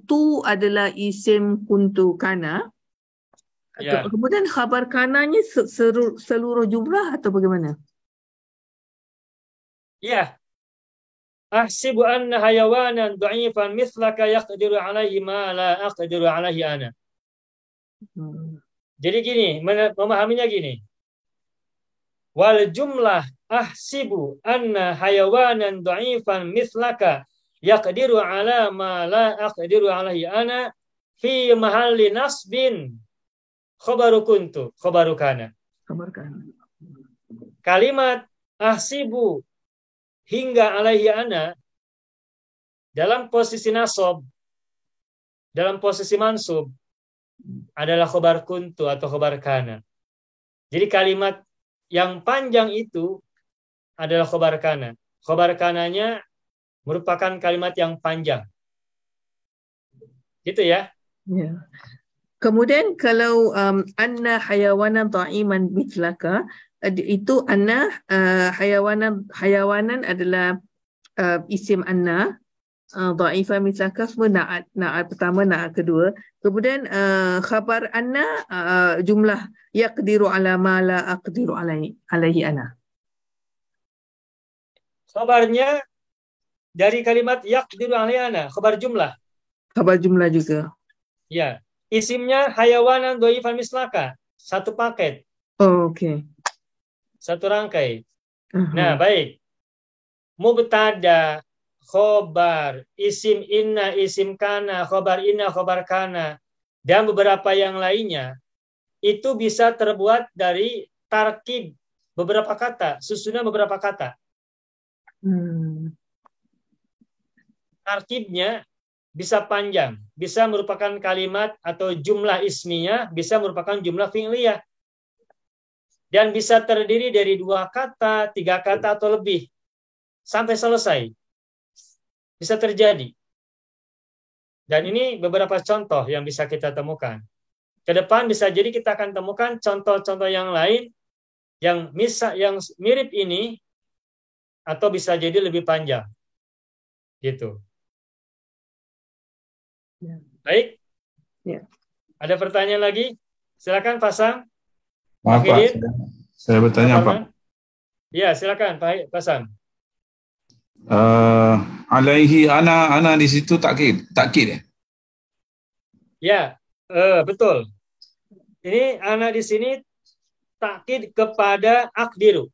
[SPEAKER 2] tu adalah isim kuntu kana.
[SPEAKER 1] Ya.
[SPEAKER 2] Kemudian khabar kananya seluruh jumlah atau bagaimana?
[SPEAKER 1] Ya. Ahsibu anna hayawanan dha'ifan mithlaka yaqdiru alaihi ma la aqdiru alaihi ana. Jadi gini, memahaminya gini. Wal jumlah ahsibu anna hayawanan dha'ifan mithlaka yaqdiru ala ma la aqdiru alaihi ana fi mahalli nasbin khabaru kuntu khabaru kana.
[SPEAKER 2] Khabar kana.
[SPEAKER 1] Kalimat ahsibu hingga alaihi ana dalam posisi nasab, dalam posisi mansub adalah khabar kuntu atau khabar kana. Jadi kalimat yang panjang itu adalah khobar kana. Khobar kananya merupakan kalimat yang panjang. Gitu ya.
[SPEAKER 2] Ya. Kemudian kalau anna hayawanan ta'iman mithlaka, itu anna hayawanan adalah isim anna, dha'ifah mithlaka semua na'at pertama, na'at kedua. Kemudian khabar anna jumlah yaqdiru ala ma la aqdiru alaihi ana.
[SPEAKER 1] Khobarnya dari kalimat yaqdiru alaihi, khobar jumlah.
[SPEAKER 2] Khabar jumlah juga.
[SPEAKER 1] Ya. Isimnya hayawanan dhaifan mislaka. Satu paket.
[SPEAKER 2] Oh, okey.
[SPEAKER 1] Satu rangkai. Nah, baik. Mubtada, khobar, isim inna, isim kana, khobar inna, khobar kana, dan beberapa yang lainnya, itu bisa terbuat dari tarkib beberapa kata, susunan beberapa kata. Tarkibnya bisa panjang, bisa merupakan kalimat atau jumlah ismiyah, bisa merupakan jumlah fi'liyah. Dan bisa terdiri dari 2 kata, 3 kata atau lebih. Sampai selesai. Bisa terjadi. Dan ini beberapa contoh yang bisa kita temukan. Ke depan bisa jadi kita akan temukan contoh-contoh yang lain yang mirip ini, atau bisa jadi lebih panjang. Gitu.
[SPEAKER 2] Ya.
[SPEAKER 1] Baik.
[SPEAKER 2] Ya.
[SPEAKER 1] Ada pertanyaan lagi? Silakan pasang.
[SPEAKER 3] Maaf Pak, saya bertanya Pak.
[SPEAKER 1] Ya, silakan Pak Pasang.
[SPEAKER 3] Alaihi ana di situ takkid ya?
[SPEAKER 1] Ya, betul. Ini ana di sini takkid kepada aqdiru.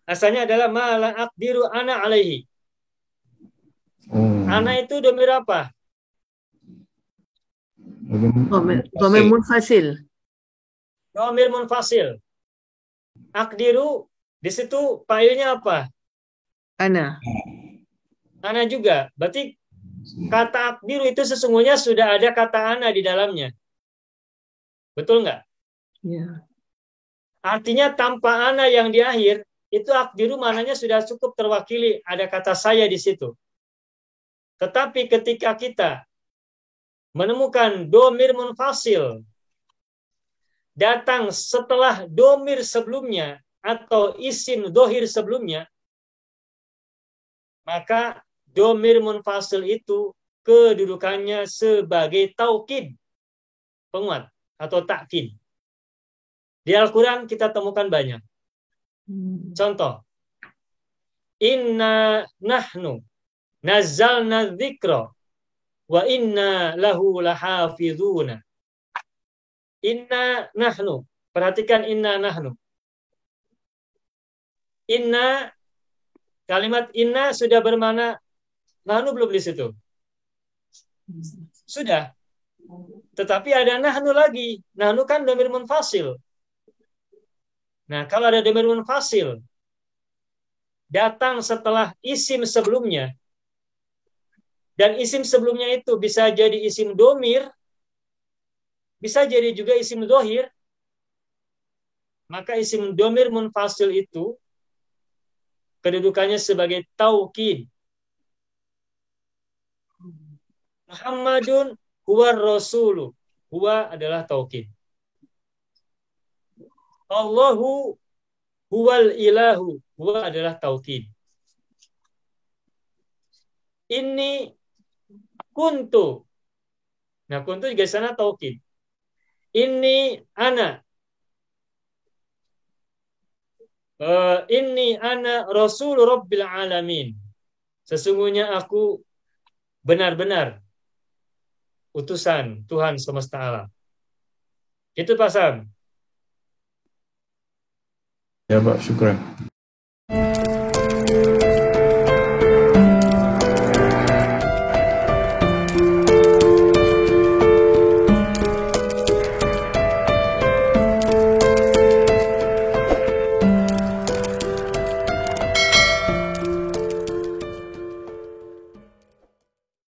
[SPEAKER 1] Asalnya adalah ma la aqdiru ana alaihi. Ana itu dhamir apa?
[SPEAKER 2] Dhamir munfasil.
[SPEAKER 1] Dhamir munfasil. Aqdiru di situ fa'ilnya apa?
[SPEAKER 2] Ana.
[SPEAKER 1] Ana juga. Berarti kata aqdiru itu sesungguhnya sudah ada kata ana di dalamnya. Betul nggak?
[SPEAKER 2] Ya.
[SPEAKER 1] Artinya tanpa ana yang di akhir, itu aqdiru mananya sudah cukup terwakili, ada kata saya di situ. Tetapi ketika kita menemukan domir munfasil datang setelah domir sebelumnya atau isim dohir sebelumnya, maka domir munfasil itu kedudukannya sebagai taukid, penguat atau takkid. Di Al-Quran kita temukan banyak. Contoh, inna nahnu nazzalna dzikra wa inna lahu lahafizuna. Inna nahnu, perhatikan inna nahnu. Inna, kalimat inna sudah bermakna nahnu belum di situ? Sudah. Tetapi ada nahnu lagi. Nahnu kan dhamir munfasil. Nah, kalau ada dhamir munfasil datang setelah isim sebelumnya, dan isim sebelumnya itu bisa jadi isim domir, bisa jadi juga isim dohir, maka isim domir munfasil itu kedudukannya sebagai taukid. Muhammadun huwa rasulu. Huwa adalah taukid. Allahu huwal ilahu. Huwa adalah taukid. Inni kuntu. Nah, kuntu juga sana taukid. Inni ana. Inni ana rasul rabbil alamin. Sesungguhnya aku benar-benar utusan Tuhan semesta alam. Itu Pak Sam.
[SPEAKER 3] Ya Pak, syukran.